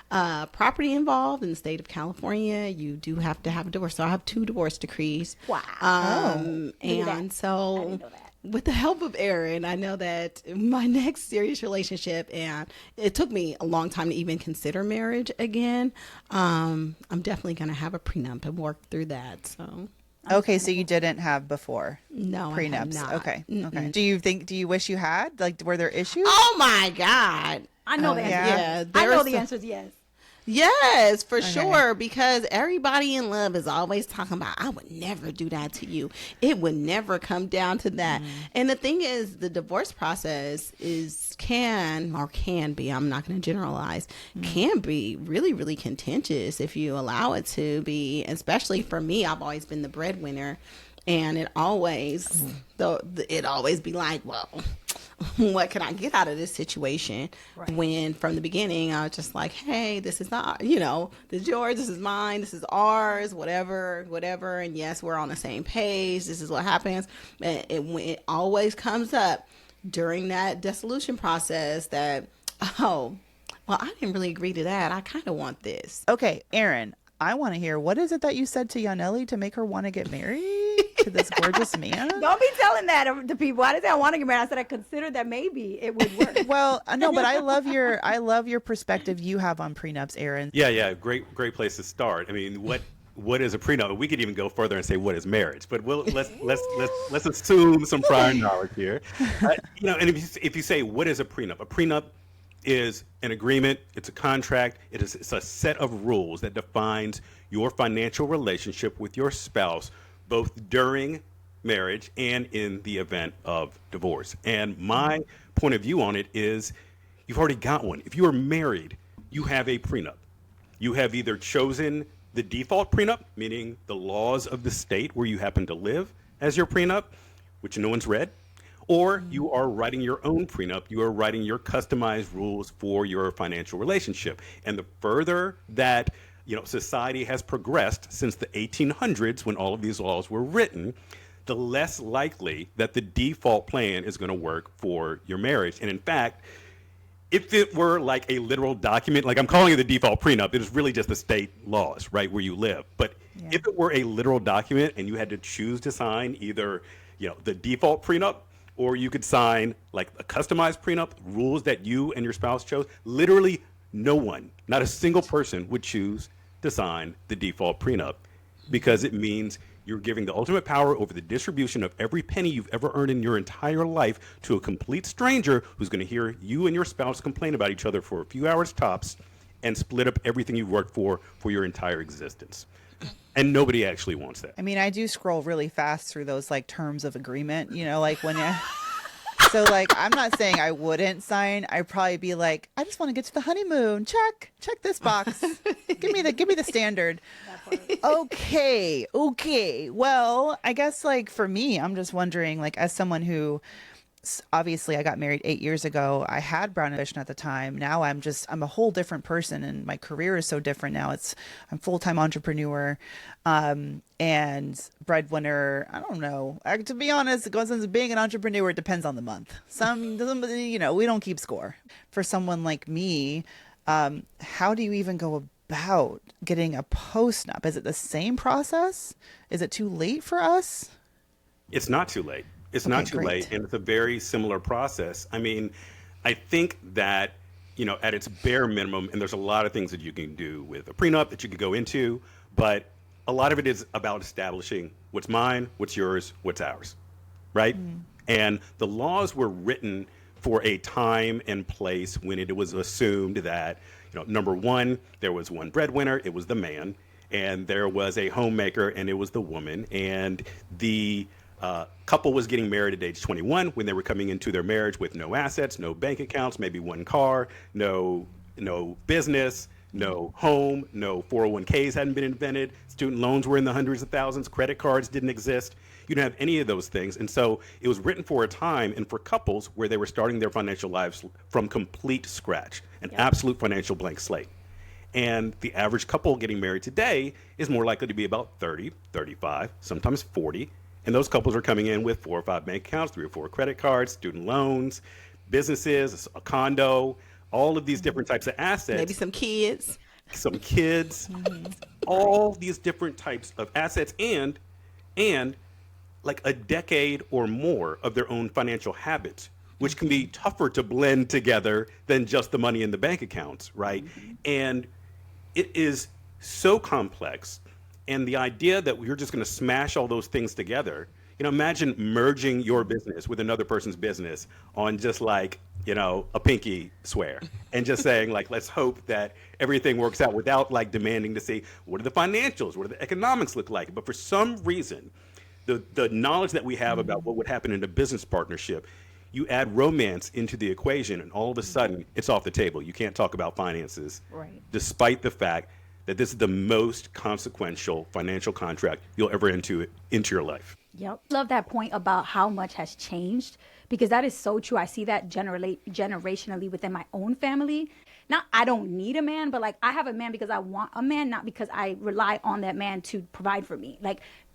property involved in the state of California, you do have to have a divorce. So I have 2 divorce decrees. Wow. And so I didn't know that. With the help of Aaron, I know that my next serious relationship, and it took me a long time to even consider marriage again. I'm definitely going to have a prenup and work through that. So. Okay, so you didn't have before? No, prenups. I have not. Okay. Okay. Do you wish you had? Like, were there issues? Oh my God. I know the answer. Yeah. I know the answer is yes. Yes, for sure. Because everybody in love is always talking about, I would never do that to you. It would never come down to that. And the thing is, the divorce process can be, I'm not going to generalize, can be really, really contentious if you allow it to be. Especially for me, I've always been the breadwinner. And it always be like, well, what can I get out of this situation? Right. When from the beginning, I was just like, hey, this is not, this is yours, this is mine, this is ours, whatever. And yes, we're on the same page. This is what happens. And it always comes up during that dissolution process that, well, I didn't really agree to that. I kind of want this. Okay, Aaron, I want to hear, what is it that you said to Yaneli to make her want to get married to this gorgeous man? Don't be telling that to people. I didn't say I want to get married. I said I considered that maybe it would work. Well, no, but I love your perspective you have on prenups, Aaron. Yeah, great place to start. I mean, what is a prenup? We could even go further and say what is marriage, but let's assume some prior knowledge here. And if you say what is a prenup is an agreement, it's a contract, it's a set of rules that defines your financial relationship with your spouse, both during marriage and in the event of divorce. And my point of view on it is you've already got one. If you are married, you have a prenup. You have either chosen the default prenup, meaning the laws of the state where you happen to live as your prenup, which no one's read, or you are writing your own prenup. You are writing your customized rules for your financial relationship. And the further that society has progressed since the 1800s, when all of these laws were written, the less likely that the default plan is going to work for your marriage. And in fact, if it were like a literal document, like I'm calling it the default prenup, it is really just the state laws, right, where you live. But if it were a literal document and you had to choose to sign either, the default prenup, or you could sign like a customized prenup, rules that you and your spouse chose, literally no one, not a single person would choose to sign the default prenup, because it means you're giving the ultimate power over the distribution of every penny you've ever earned in your entire life to a complete stranger who's going to hear you and your spouse complain about each other for a few hours tops and split up everything you've worked for your entire existence. And nobody actually wants that. I mean, I do scroll really fast through those like terms of agreement, like when you... So like, I'm not saying I wouldn't sign. I'd probably be like, I just want to get to the honeymoon. Check this box. Give me the standard. Okay. Well, I guess like for me, I'm just wondering, like, as someone who obviously I got married 8 years ago. I had Brown ambition at the time. Now I'm a whole different person, and my career is so different now. I'm full-time entrepreneur, and breadwinner. I don't know. To be honest, since being an entrepreneur, it depends on the month. Some, we don't keep score. For someone like me, how do you even go about getting a postnup? Is it the same process? Is it too late for us? It's not too late. It's not too late, and it's a very similar process. I mean, I think that at its bare minimum, and there's a lot of things that you can do with a prenup that you could go into, but a lot of it is about establishing what's mine, what's yours, what's ours, right? And the laws were written for a time and place when it was assumed that, number one, there was one breadwinner, it was the man, and there was a homemaker, and it was the woman, and the couple was getting married at age 21 when they were coming into their marriage with no assets, no bank accounts, maybe one car, no business, no home, no 401ks hadn't been invented, student loans were in the hundreds of thousands, credit cards didn't exist. You didn't have any of those things. And so it was written for a time and for couples where they were starting their financial lives from complete scratch, an absolute financial blank slate. And the average couple getting married today is more likely to be about 30, 35, sometimes 40. And those couples are coming in with 4 or 5 bank accounts, 3 or 4 credit cards, student loans, businesses, a condo, all of these different types of assets. Maybe some kids. All these different types of assets and like a decade or more of their own financial habits, which can be tougher to blend together than just the money in the bank accounts, right? And it is so complex. And the idea that we're just going to smash all those things together, imagine merging your business with another person's business on just like, a pinky swear and just saying like, let's hope that everything works out without like demanding to see what are the financials, what do the economics look like. But for some reason, the knowledge that we have about what would happen in a business partnership, you add romance into the equation and all of a sudden it's off the table. You can't talk about finances, despite the fact that this is the most consequential financial contract you'll ever into your life. Yep. Love that point about how much has changed, because that is so true. I see that generationally within my own family. Now, I don't need a man, but like I have a man because I want a man, not because I rely on that man to provide for me.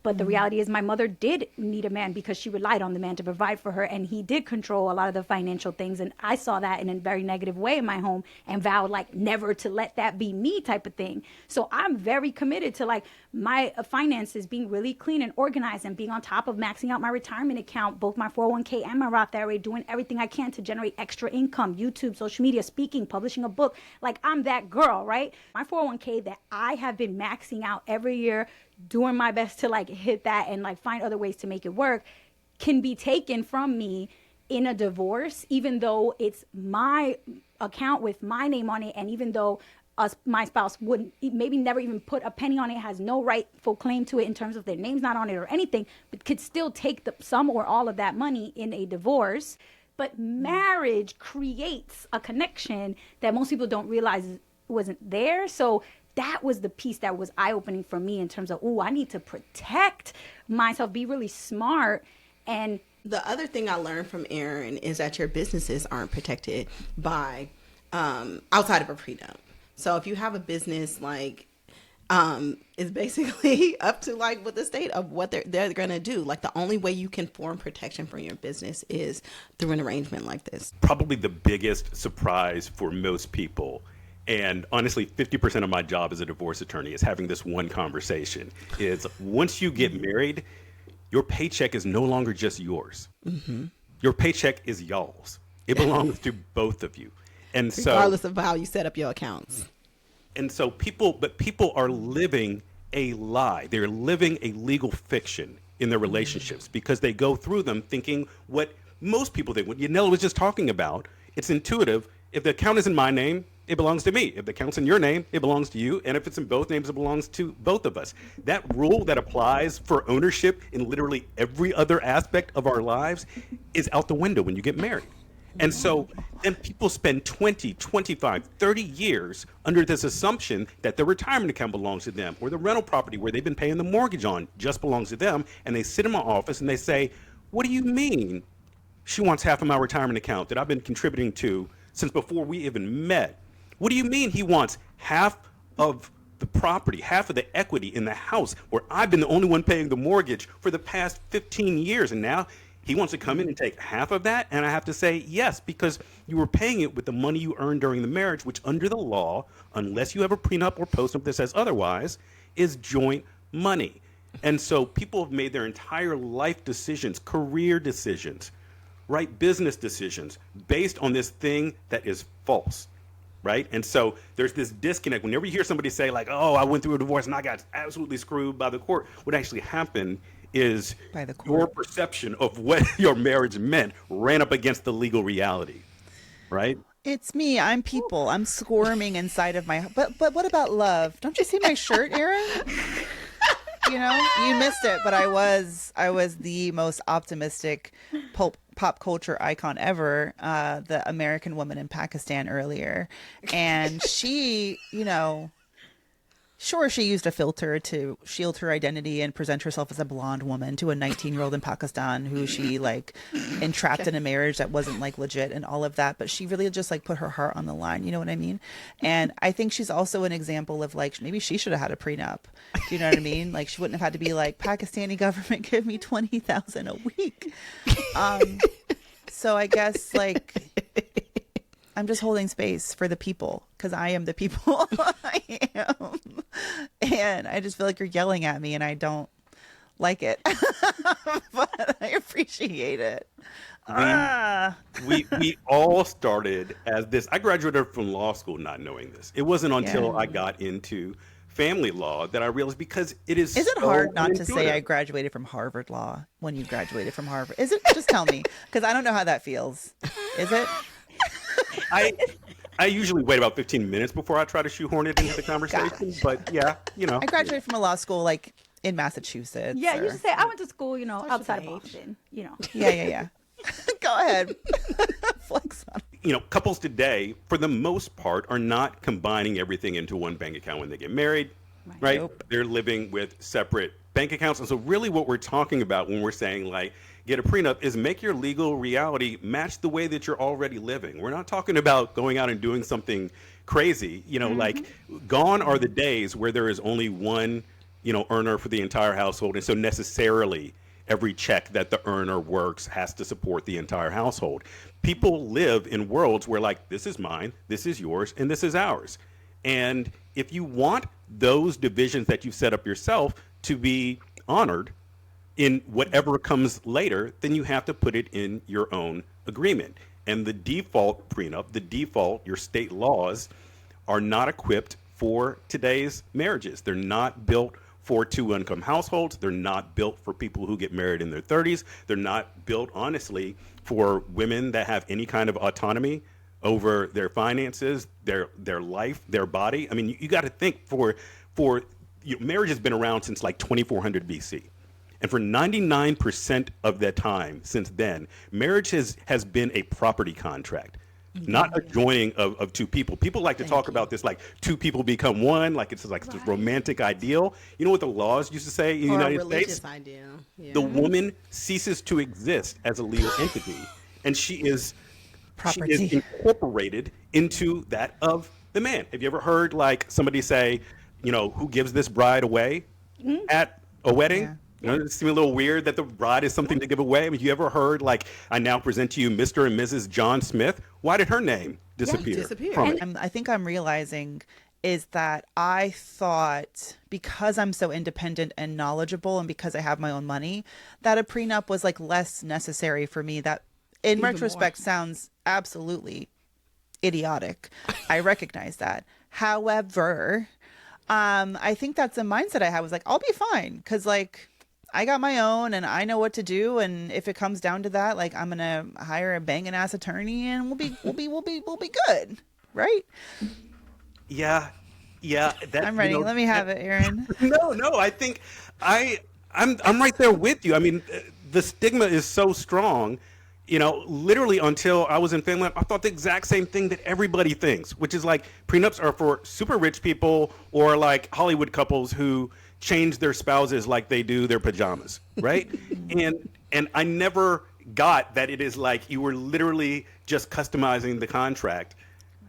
But the reality is my mother did need a man because she relied on the man to provide for her, and he did control a lot of the financial things. And I saw that in a very negative way in my home and vowed like never to let that be me type of thing. So I'm very committed to like my finances being really clean and organized and being on top of maxing out my retirement account, both my 401k and my Roth IRA, doing everything I can to generate extra income, YouTube, social media, speaking, publishing a book. Like I'm that girl, right? My 401k that I have been maxing out every year, doing my best to like hit that and like find other ways to make it work, can be taken from me in a divorce, even though it's my account with my name on it. And even though my spouse wouldn't maybe never even put a penny on it, has no rightful claim to it in terms of their name's not on it or anything, but could still take some or all of that money in a divorce. But marriage creates a connection that most people don't realize wasn't there. So that was the piece that was eye-opening for me in terms of, I need to protect myself, be really smart. And the other thing I learned from Aaron is that your businesses aren't protected by outside of a prenup. So if you have a business, like it's basically up to like what the state of what they're going to do. Like the only way you can form protection for your business is through an arrangement like this. Probably the biggest surprise for most people, and honestly 50% of my job as a divorce attorney is having this one conversation, is once you get married, your paycheck is no longer just yours. Your paycheck is y'all's. It belongs to both of you. And so regardless of how you set up your accounts. And so people are living a lie. They're living a legal fiction in their relationships because they go through them thinking what most people think. What Yanela was just talking about, it's intuitive. If the account is in my name, it belongs to me. If the account's in your name, it belongs to you. And if it's in both names, it belongs to both of us. That rule that applies for ownership in literally every other aspect of our lives is out the window when you get married. And so then people spend 20, 25, 30 years under this assumption that the retirement account belongs to them, or the rental property where they've been paying the mortgage on just belongs to them. And they sit in my office and they say, what do you mean she wants half of my retirement account that I've been contributing to since before we even met? What do you mean he wants half of the property, half of the equity in the house where I've been the only one paying the mortgage for the past 15 years? And now he wants to come in and take half of that? And I have to say yes, because you were paying it with the money you earned during the marriage, which under the law, unless you have a prenup or postnup that says otherwise, is joint money. And so people have made their entire life decisions, career decisions, right, business decisions based on this thing that is false. right? And so there's this disconnect. Whenever you hear somebody say like, "Oh, I went through a divorce and I got absolutely screwed by the court," what actually happened is By the court. your perception of what your marriage meant ran up against the legal reality, right? It's me. I'm people. I'm squirming inside of my. But what about love? Don't you see my shirt, Aaron? You know, you missed it, but I was the most optimistic pop culture icon ever, the American woman in Pakistan earlier. And she, you know, sure, she used a filter to shield her identity and present herself as a blonde woman to a 19-year-old in Pakistan who she like entrapped in a marriage that wasn't like legit and all of that. But she really just like put her heart on the line. You know what I mean? And I think she's also an example of like, maybe she should have had a prenup. Do you know what I mean? Like she wouldn't have had to be like, Pakistani government, give me 20,000 a week. So I guess like, I'm just holding space for the people because I am the people. I am. And I just feel like you're yelling at me and I don't like it. But I appreciate it. We all started as this. I graduated from law school not knowing this. It wasn't until I got into family law that I realized, because it is. Is it so hard not to say unintuitive. I graduated from Harvard Law when you graduated from Harvard? Is it? Just tell me, because I don't know how that feels. Is it? I usually wait about 15 minutes before I try to shoehorn it into the conversation. But yeah, you know. I graduated from a law school like in Massachusetts. Yeah, you or- should say I went to school, you know, outside of Boston. You know. Yeah. Go ahead. Flex on it. You know, couples today, for the most part, are not combining everything into one bank account when they get married, right? Nope. They're living with separate bank accounts. And so really what we're talking about when we're saying like, get a prenup is make your legal reality match the way that you're already living. We're not talking about going out and doing something crazy, you know, like gone are the days where there is only one, you know, earner for the entire household. And so necessarily every check that the earner works has to support the entire household. People live in worlds where like, this is mine, this is yours, and this is ours. And if you want those divisions that you've set up yourself to be honored in whatever comes later, then you have to put it in your own agreement. And the default prenup, the default, your state laws are not equipped for today's marriages. They're not built for two-income households. They're not built for people who get married in their 30s. They're not built, honestly, for women that have any kind of autonomy over their finances, their life, their body. I mean, you got to think marriage has been around since like 2400 BC. And for 99% of that time since then, marriage has been a property contract, not a joining of two people. People like to talk about this like two people become one, like it's like this romantic ideal. You know what the laws used to say in the United States? Ideal. Yeah. The woman ceases to exist as a legal entity, and she is incorporated into that of the man. Have you ever heard like somebody say, you know, who gives this bride away at a wedding? Yeah. You know, it seems a little weird that the bride is something to give away. I mean, you ever heard like, I now present to you Mr. and Mrs. John Smith? Why did her name disappear? From it? I think I'm realizing is that I thought because I'm so independent and knowledgeable and because I have my own money, that a prenup was like less necessary for me. That in retrospect sounds absolutely idiotic. I recognize that. However, I think that's a mindset I had was like, I'll be fine. Cause like, I got my own and I know what to do. And if it comes down to that, like I'm going to hire a banging ass attorney and we'll be good. Right. Yeah. That, I'm ready. you know, Let me have it, Aaron. No, I think I'm right there with you. I mean, the stigma is so strong, you know, literally until I was in Finland, I thought the exact same thing that everybody thinks, which is like prenups are for super rich people or like Hollywood couples who change their spouses like they do their pajamas, right? and I never got that it is like you were literally just customizing the contract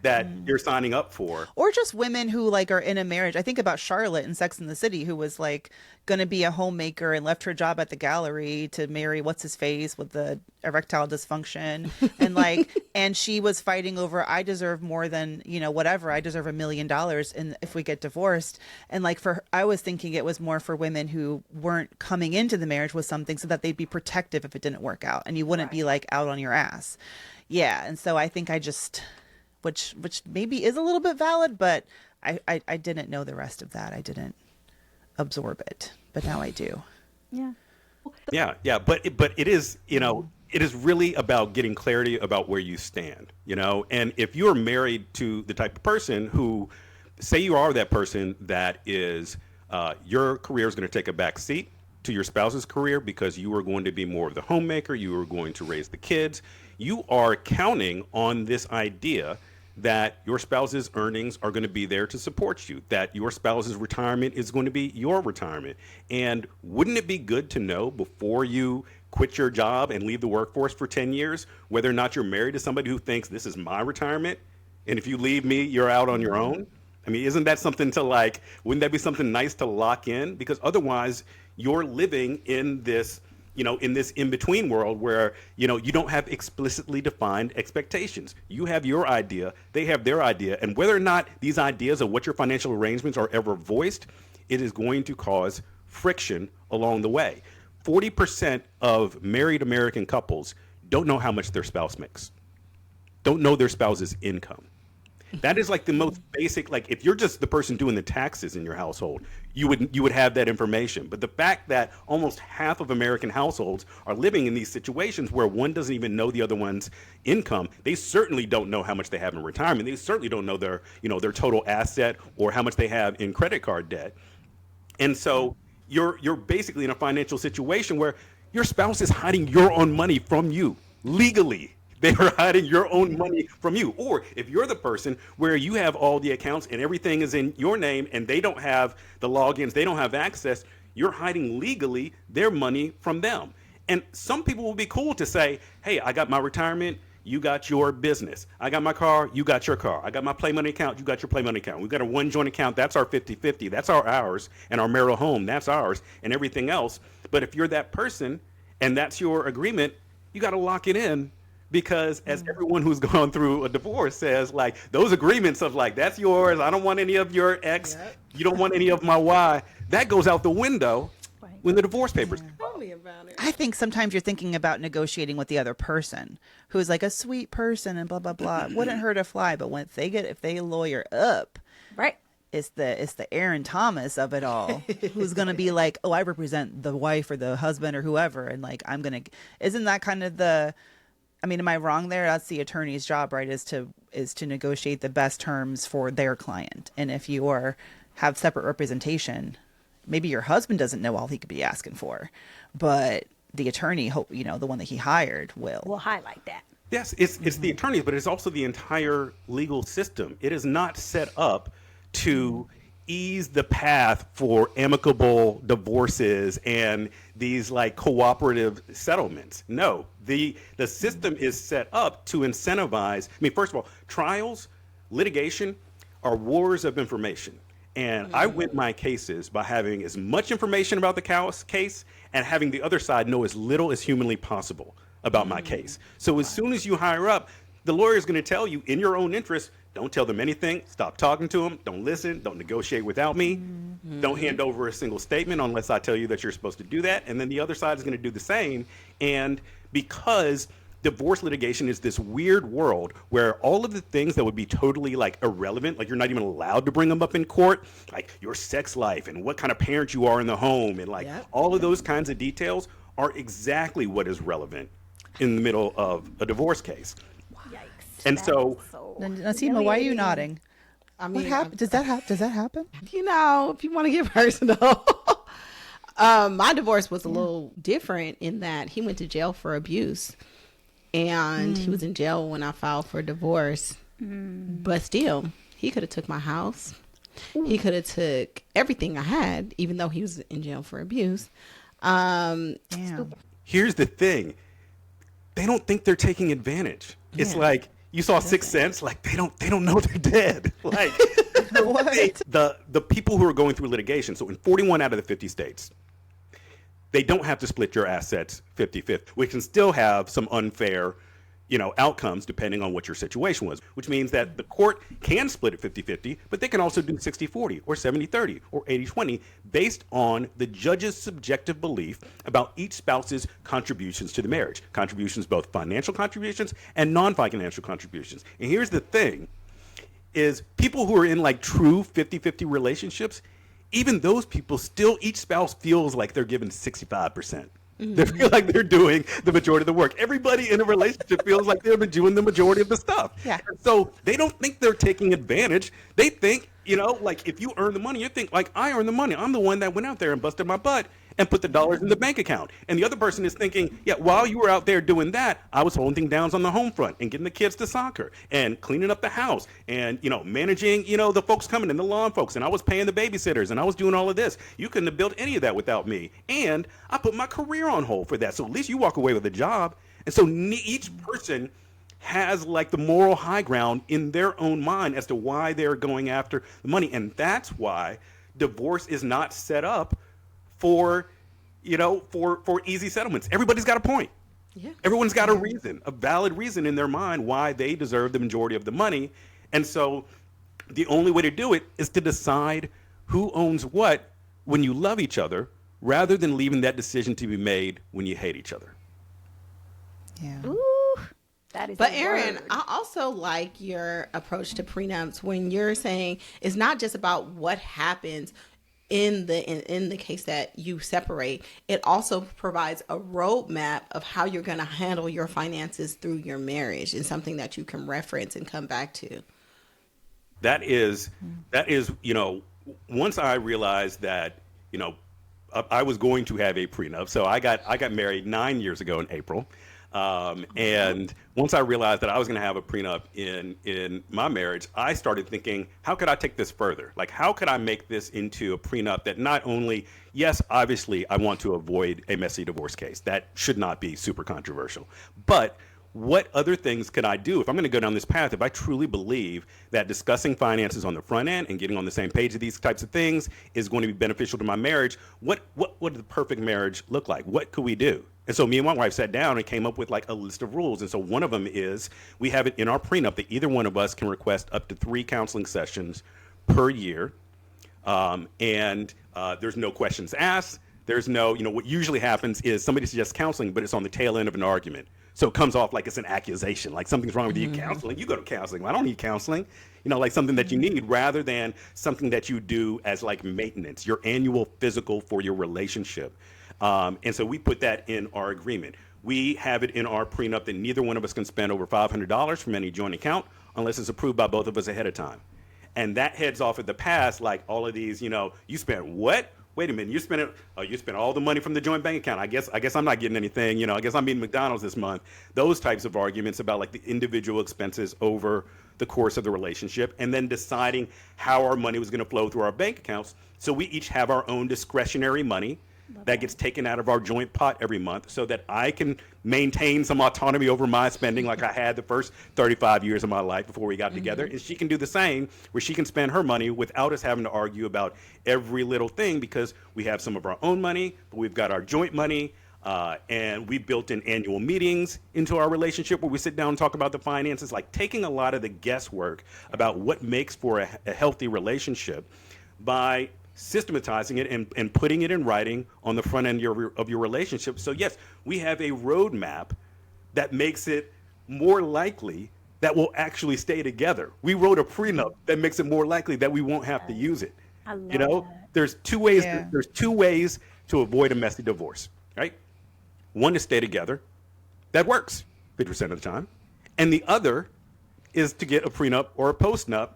that you're signing up for. Or just women who like are in a marriage. I think about Charlotte in Sex and the City, who was like going to be a homemaker and left her job at the gallery to marry what's his face with the erectile dysfunction. And like, and she was fighting over, I deserve more than, you know, whatever. I deserve $1 million. And if we get divorced, and like for her, I was thinking it was more for women who weren't coming into the marriage with something so that they'd be protective if it didn't work out and you wouldn't be like out on your ass. Yeah. And so I think I just which maybe is a little bit valid, but I didn't know the rest of that. I didn't absorb it, but now I do. Yeah. Yeah. But it is, it is really about getting clarity about where you stand, and if you're married to the type of person who, say you are that person that is, your career is going to take a back seat to your spouse's career because you are going to be more of the homemaker, you are going to raise the kids, you are counting on this idea that your spouse's earnings are going to be there to support you, that your spouse's retirement is going to be your retirement. And wouldn't it be good to know before you quit your job and leave the workforce for 10 years, whether or not you're married to somebody who thinks this is my retirement, and if you leave me, you're out on your own? I mean, isn't that something to wouldn't that be something nice to lock in? Because otherwise you're living in this, in this in-between world where, you don't have explicitly defined expectations. You have your idea, they have their idea, and whether or not these ideas of what your financial arrangements are ever voiced, it is going to cause friction along the way. 40% of married American couples don't know how much their spouse makes, don't know their spouse's income. That is the most basic, if you're just the person doing the taxes in your household, you would have that information. But the fact that almost half of American households are living in these situations where one doesn't even know the other one's income, they certainly don't know how much they have in retirement. They certainly don't know their total asset or how much they have in credit card debt. And so you're basically in a financial situation where your spouse is hiding your own money from you legally. They are hiding your own money from you. Or if you're the person where you have all the accounts and everything is in your name and they don't have the logins, they don't have access, you're hiding legally their money from them. And some people will be cool to say, hey, I got my retirement, you got your business. I got my car, you got your car. I got my play money account, you got your play money account. We've got a one joint account, that's our 50-50, that's ours, and our marital home, that's ours, and everything else. But if you're that person and that's your agreement, you got to lock it in. Because as everyone who's gone through a divorce says, those agreements of that's yours, I don't want any of your X, you don't want any of my Y, that goes out the window when the divorce papers come. Tell me about it. I think sometimes you're thinking about negotiating with the other person who's a sweet person and blah, blah, blah. Wouldn't hurt a fly, but if they lawyer up, Right. It's the Aaron Thomas of it all, who's going to be oh, I represent the wife or the husband or whoever. And isn't that kind of am I wrong there? That's the attorney's job, right? Is to negotiate the best terms for their client. And if you have separate representation, maybe your husband doesn't know all he could be asking for, but the attorney, the one that he hired will highlight that. Yes, it's the attorneys, but it's also the entire legal system. It is not set up to ease the path for amicable divorces and these cooperative settlements. No, the system is set up to incentivize. First of all, trials, litigation are wars of information. And I win my cases by having as much information about the case and having the other side know as little as humanly possible about my case. So as soon as you hire up, the lawyer is going to tell you in your own interest, don't tell them anything. Stop talking to them. Don't listen. Don't negotiate without me. Don't hand over a single statement unless I tell you that you're supposed to do that. And then the other side is going to do the same. And because divorce litigation is this weird world where all of the things that would be totally irrelevant, you're not even allowed to bring them up in court, your sex life and what kind of parent you are in the home and all of those kinds of details are exactly what is relevant in the middle of a divorce case. And so, Nasima, why are you nodding? What happened? Does that happen? If you want to get personal, my divorce was a little different in that he went to jail for abuse, and he was in jail when I filed for divorce. But still, he could have took my house. He could have took everything I had, even though he was in jail for abuse. Here's the thing: they don't think they're taking advantage. It's you saw Sixth Sense, they don't know they're dead. What? The people who are going through litigation, so in 41 out of the 50 states, they don't have to split your assets 50-50. We can still have some unfair, outcomes depending on what your situation was, which means that the court can split it 50-50, but they can also do 60-40 or 70-30 or 80-20 based on the judge's subjective belief about each spouse's contributions to the marriage. Contributions, both financial contributions and non-financial contributions. And here's the thing, is people who are in like true 50-50 relationships, even those people still, each spouse feels like they're given 65%. They feel like they're doing the majority of the work. Everybody in a relationship feels like they've been doing the majority of the stuff. Yeah. So they don't think they're taking advantage. They think, like if you earn the money, you think like I earn the money. I'm the one that went out there and busted my butt and put the dollars in the bank account. And the other person is thinking, yeah, while you were out there doing that, I was holding things down on the home front and getting the kids to soccer and cleaning up the house and, managing, the folks coming in, the lawn folks. And I was paying the babysitters and I was doing all of this. You couldn't have built any of that without me. And I put my career on hold for that. So at least you walk away with a job. And so each person has like the moral high ground in their own mind as to why they're going after the money. And that's why divorce is not set up for easy settlements. Everybody's got a point. Yeah. Everyone's got a reason, a valid reason in their mind why they deserve the majority of the money. And so the only way to do it is to decide who owns what when you love each other, rather than leaving that decision to be made when you hate each other. Yeah. Ooh, that is. But Aaron, I also like your approach to prenups when you're saying it's not just about what happens in the case that you separate. It also provides a roadmap of how you're going to handle your finances through your marriage, and something that you can reference and come back to. That is, once I realized that, I was going to have a prenup. So I got married 9 years ago in April. And once I realized that I was going to have a prenup in my marriage, I started thinking, how could I take this further? Like, how could I make this into a prenup that not only, yes, obviously, I want to avoid a messy divorce case. That should not be super controversial. But what other things could I do if I'm going to go down this path? If I truly believe that discussing finances on the front end and getting on the same page of these types of things is going to be beneficial to my marriage, what would the perfect marriage look like? What could we do? And so me and my wife sat down and came up with like a list of rules. And so one of them is we have it in our prenup that either one of us can request up to 3 counseling sessions per year. There's no questions asked. There's no, what usually happens is somebody suggests counseling, but it's on the tail end of an argument. So it comes off like it's an accusation, like something's wrong with you. Counseling, you go to counseling. Well, I don't need counseling. Like something that you need, rather than something that you do as like maintenance, your annual physical for your relationship. And so we put that in our agreement. We have it in our prenup that neither one of us can spend over $500 from any joint account unless it's approved by both of us ahead of time. And that heads off at the pass, like all of these, you spent what? Wait a minute, you spent all the money from the joint bank account. I guess I'm not getting anything, I guess I'm eating McDonald's this month. Those types of arguments about like the individual expenses over the course of the relationship, and then deciding how our money was going to flow through our bank accounts. So we each have our own discretionary money that gets taken out of our joint pot every month, so that I can maintain some autonomy over my spending like I had the first 35 years of my life before we got together. And she can do the same, where she can spend her money without us having to argue about every little thing, because we have some of our own money, but we've got our joint money. And we built in annual meetings into our relationship where we sit down and talk about the finances, like taking a lot of the guesswork about what makes for a healthy relationship by systematizing it and putting it in writing on the front end of your relationship. So yes, we have a roadmap that makes it more likely that we'll actually stay together. We wrote a prenup that makes it more likely that we won't have to use it. I love that. There's two ways. Yeah. There's 2 ways to avoid a messy divorce, right? One is stay together. That works 50% of the time. And the other is to get a prenup or a postnup.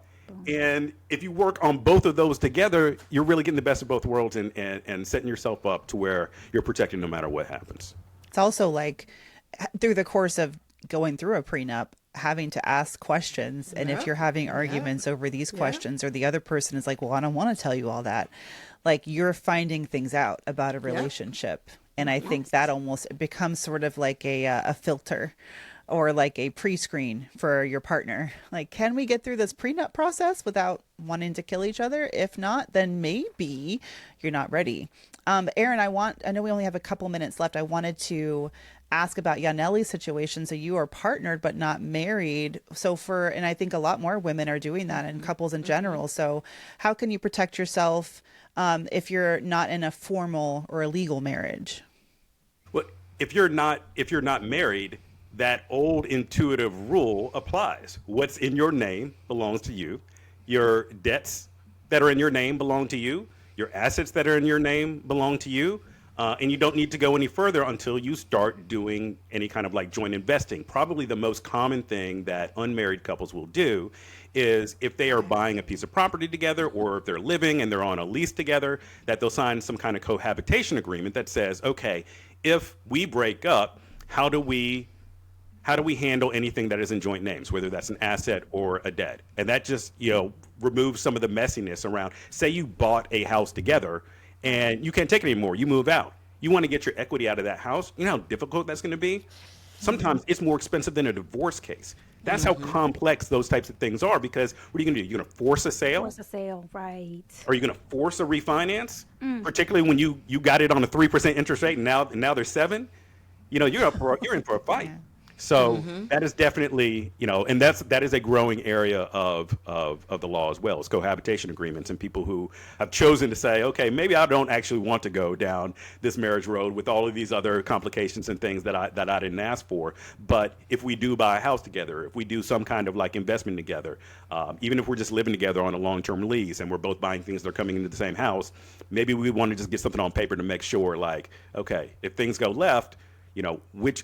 And if you work on both of those together, you're really getting the best of both worlds and setting yourself up to where you're protected no matter what happens. It's also like through the course of going through a prenup, having to ask questions. And if you're having arguments over these questions, or the other person is like, well, I don't want to tell you all that. Like, you're finding things out about a relationship. And I think that almost becomes sort of like a filter, or like a pre-screen for your partner. Like, can we get through this prenup process without wanting to kill each other? If not, then maybe you're not ready. Aaron, I know we only have a couple minutes left. I wanted to ask about Yaneli's situation. So you are partnered but not married. So and I think a lot more women are doing that, and couples in general. So how can you protect yourself if you're not in a formal or a legal marriage? Well, if you're not married, that old intuitive rule applies. What's in your name belongs to you. Your debts that are in your name belong to you. Your assets that are in your name belong to you. And you don't need to go any further until you start doing any kind of like joint investing. Probably the most common thing that unmarried couples will do is if they are buying a piece of property together, or if they're living and they're on a lease together, that they'll sign some kind of cohabitation agreement that says, okay, if we break up, how do we handle anything that is in joint names, whether that's an asset or a debt? And that just, removes some of the messiness around, say you bought a house together and you can't take it anymore. You move out. You want to get your equity out of that house. You know how difficult that's going to be? Sometimes it's more expensive than a divorce case. That's how complex those types of things are, because what are you going to do? You're going to force a sale? Force a sale, right. Are you going to force a refinance? Particularly when you got it on a 3% interest rate and now they're 7%? You're in for a fight. Yeah. So that is definitely, and that is a growing area of the law as well, is cohabitation agreements, and people who have chosen to say, okay, maybe I don't actually want to go down this marriage road with all of these other complications and things that I didn't ask for. But if we do buy a house together, if we do some kind of like investment together, even if we're just living together on a long-term lease and we're both buying things that are coming into the same house, maybe we want to just get something on paper to make sure, like, okay, if things go left,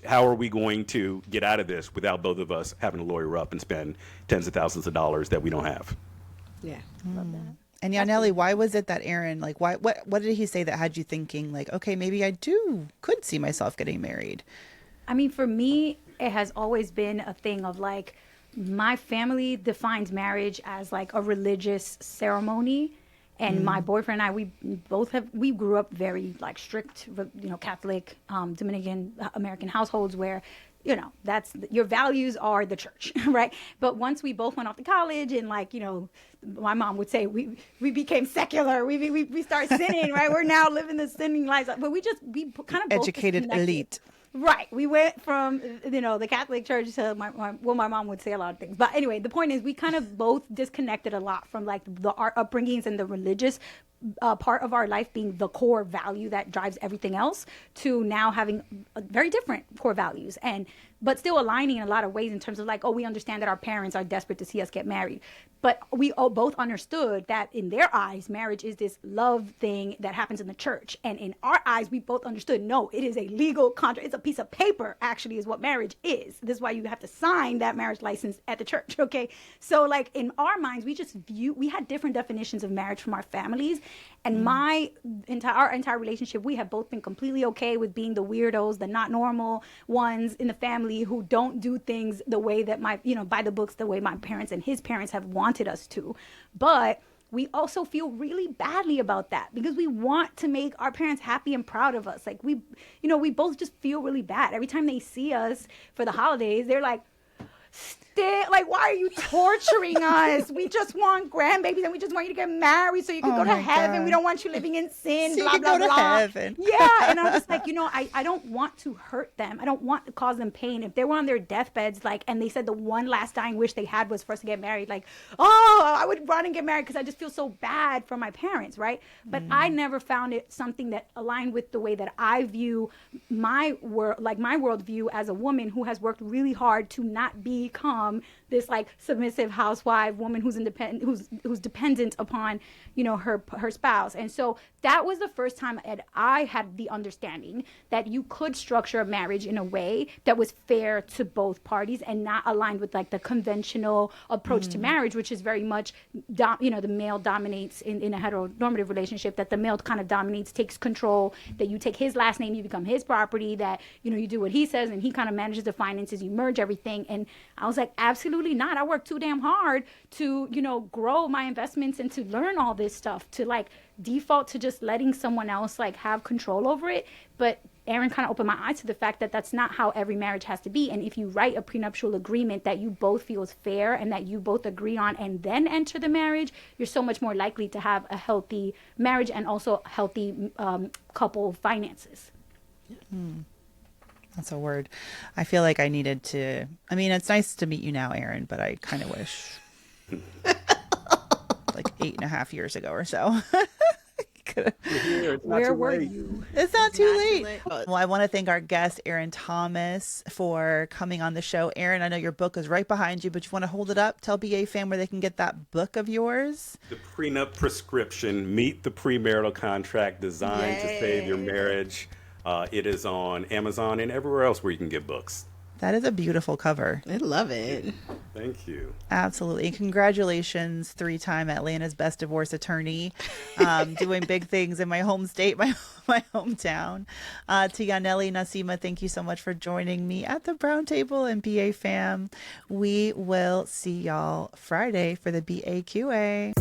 how are we going to get out of this without both of us having to lawyer up and spend tens of thousands of dollars that we don't have? Yeah. Love that. And Yaneli, why was it that Aaron, like, what did he say that had you thinking, like, okay, maybe I could see myself getting married? I mean, for me, it has always been a thing of like, my family defines marriage as like a religious ceremony. And my boyfriend and I, we grew up very like strict, Catholic, Dominican American households where, that's your values are the church, right? But once we both went off to college and like, my mom would say we became secular. We start sinning, right? We're now living the sinning lives. But we kind of educated elite. Right. We went from, the Catholic Church to my mom would say a lot of things. But anyway, the point is we kind of both disconnected a lot from like our upbringings and the religious part of our life being the core value that drives everything else, to now having very different core values, but still aligning in a lot of ways in terms of like, we understand that our parents are desperate to see us get married. But we both understood that in their eyes, marriage is this love thing that happens in the church. And in our eyes, we both understood, no, it is a legal contract. It's a piece of paper, actually, is what marriage is. This is why you have to sign that marriage license at the church, okay? So like in our minds, we had different definitions of marriage from our families. And our entire relationship, we have both been completely okay with being the weirdos, the not normal ones in the family who don't do things the way that by the books, the way my parents and his parents have wanted us to. But we also feel really badly about that because we want to make our parents happy and proud of us. Like we both just feel really bad. Every time they see us for the holidays, they're like, like, why are you torturing us? We just want grandbabies and we just want you to get married so you can go to heaven. God. We don't want you living in sin, so blah, you blah, can go blah. To heaven. Yeah. And I'm just like, I don't want to hurt them. I don't want to cause them pain. If they were on their deathbeds, like, and they said the one last dying wish they had was for us to get married, like, I would run and get married because I just feel so bad for my parents, right? But I never found it something that aligned with the way that I view my worldview as a woman who has worked really hard to not become this like submissive housewife woman who's independent, who's dependent upon, her spouse. And so that was the first time I had the understanding that you could structure a marriage in a way that was fair to both parties and not aligned with like the conventional approach to marriage, which is very much, the male dominates in a heteronormative relationship, that the male kind of dominates, takes control, that you take his last name, you become his property, that, you do what he says and he kind of manages the finances, you merge everything. And I was like, absolutely not. I worked too damn hard to, grow my investments and to learn all this stuff, to like default to just letting someone else like have control over it. But Aaron kind of opened my eyes to the fact that that's not how every marriage has to be. And if you write a prenuptial agreement that you both feel is fair and that you both agree on and then enter the marriage, you're so much more likely to have a healthy marriage and also healthy couple finances. That's a word. I feel like I needed to. I mean, it's nice to meet you now, Aaron, but I kind of wish like 8.5 years ago or so. Where were you? It's not too late. Well, I want to thank our guest, Aaron Thomas, for coming on the show. Aaron, I know your book is right behind you, but you want to hold it up? Tell BA fam where they can get that book of yours. The Prenup Prescription, Meet the Premarital Contract Designed to Save Your Marriage. It is on Amazon and everywhere else where you can get books. That is a beautiful cover. I love it. Thank you. Absolutely. Congratulations, 3-time Atlanta's best divorce attorney, doing big things in my home state, my hometown. To Yaneli, Nasima, thank you so much for joining me at the Brown Table, and BA fam. We will see y'all Friday for the BAQA.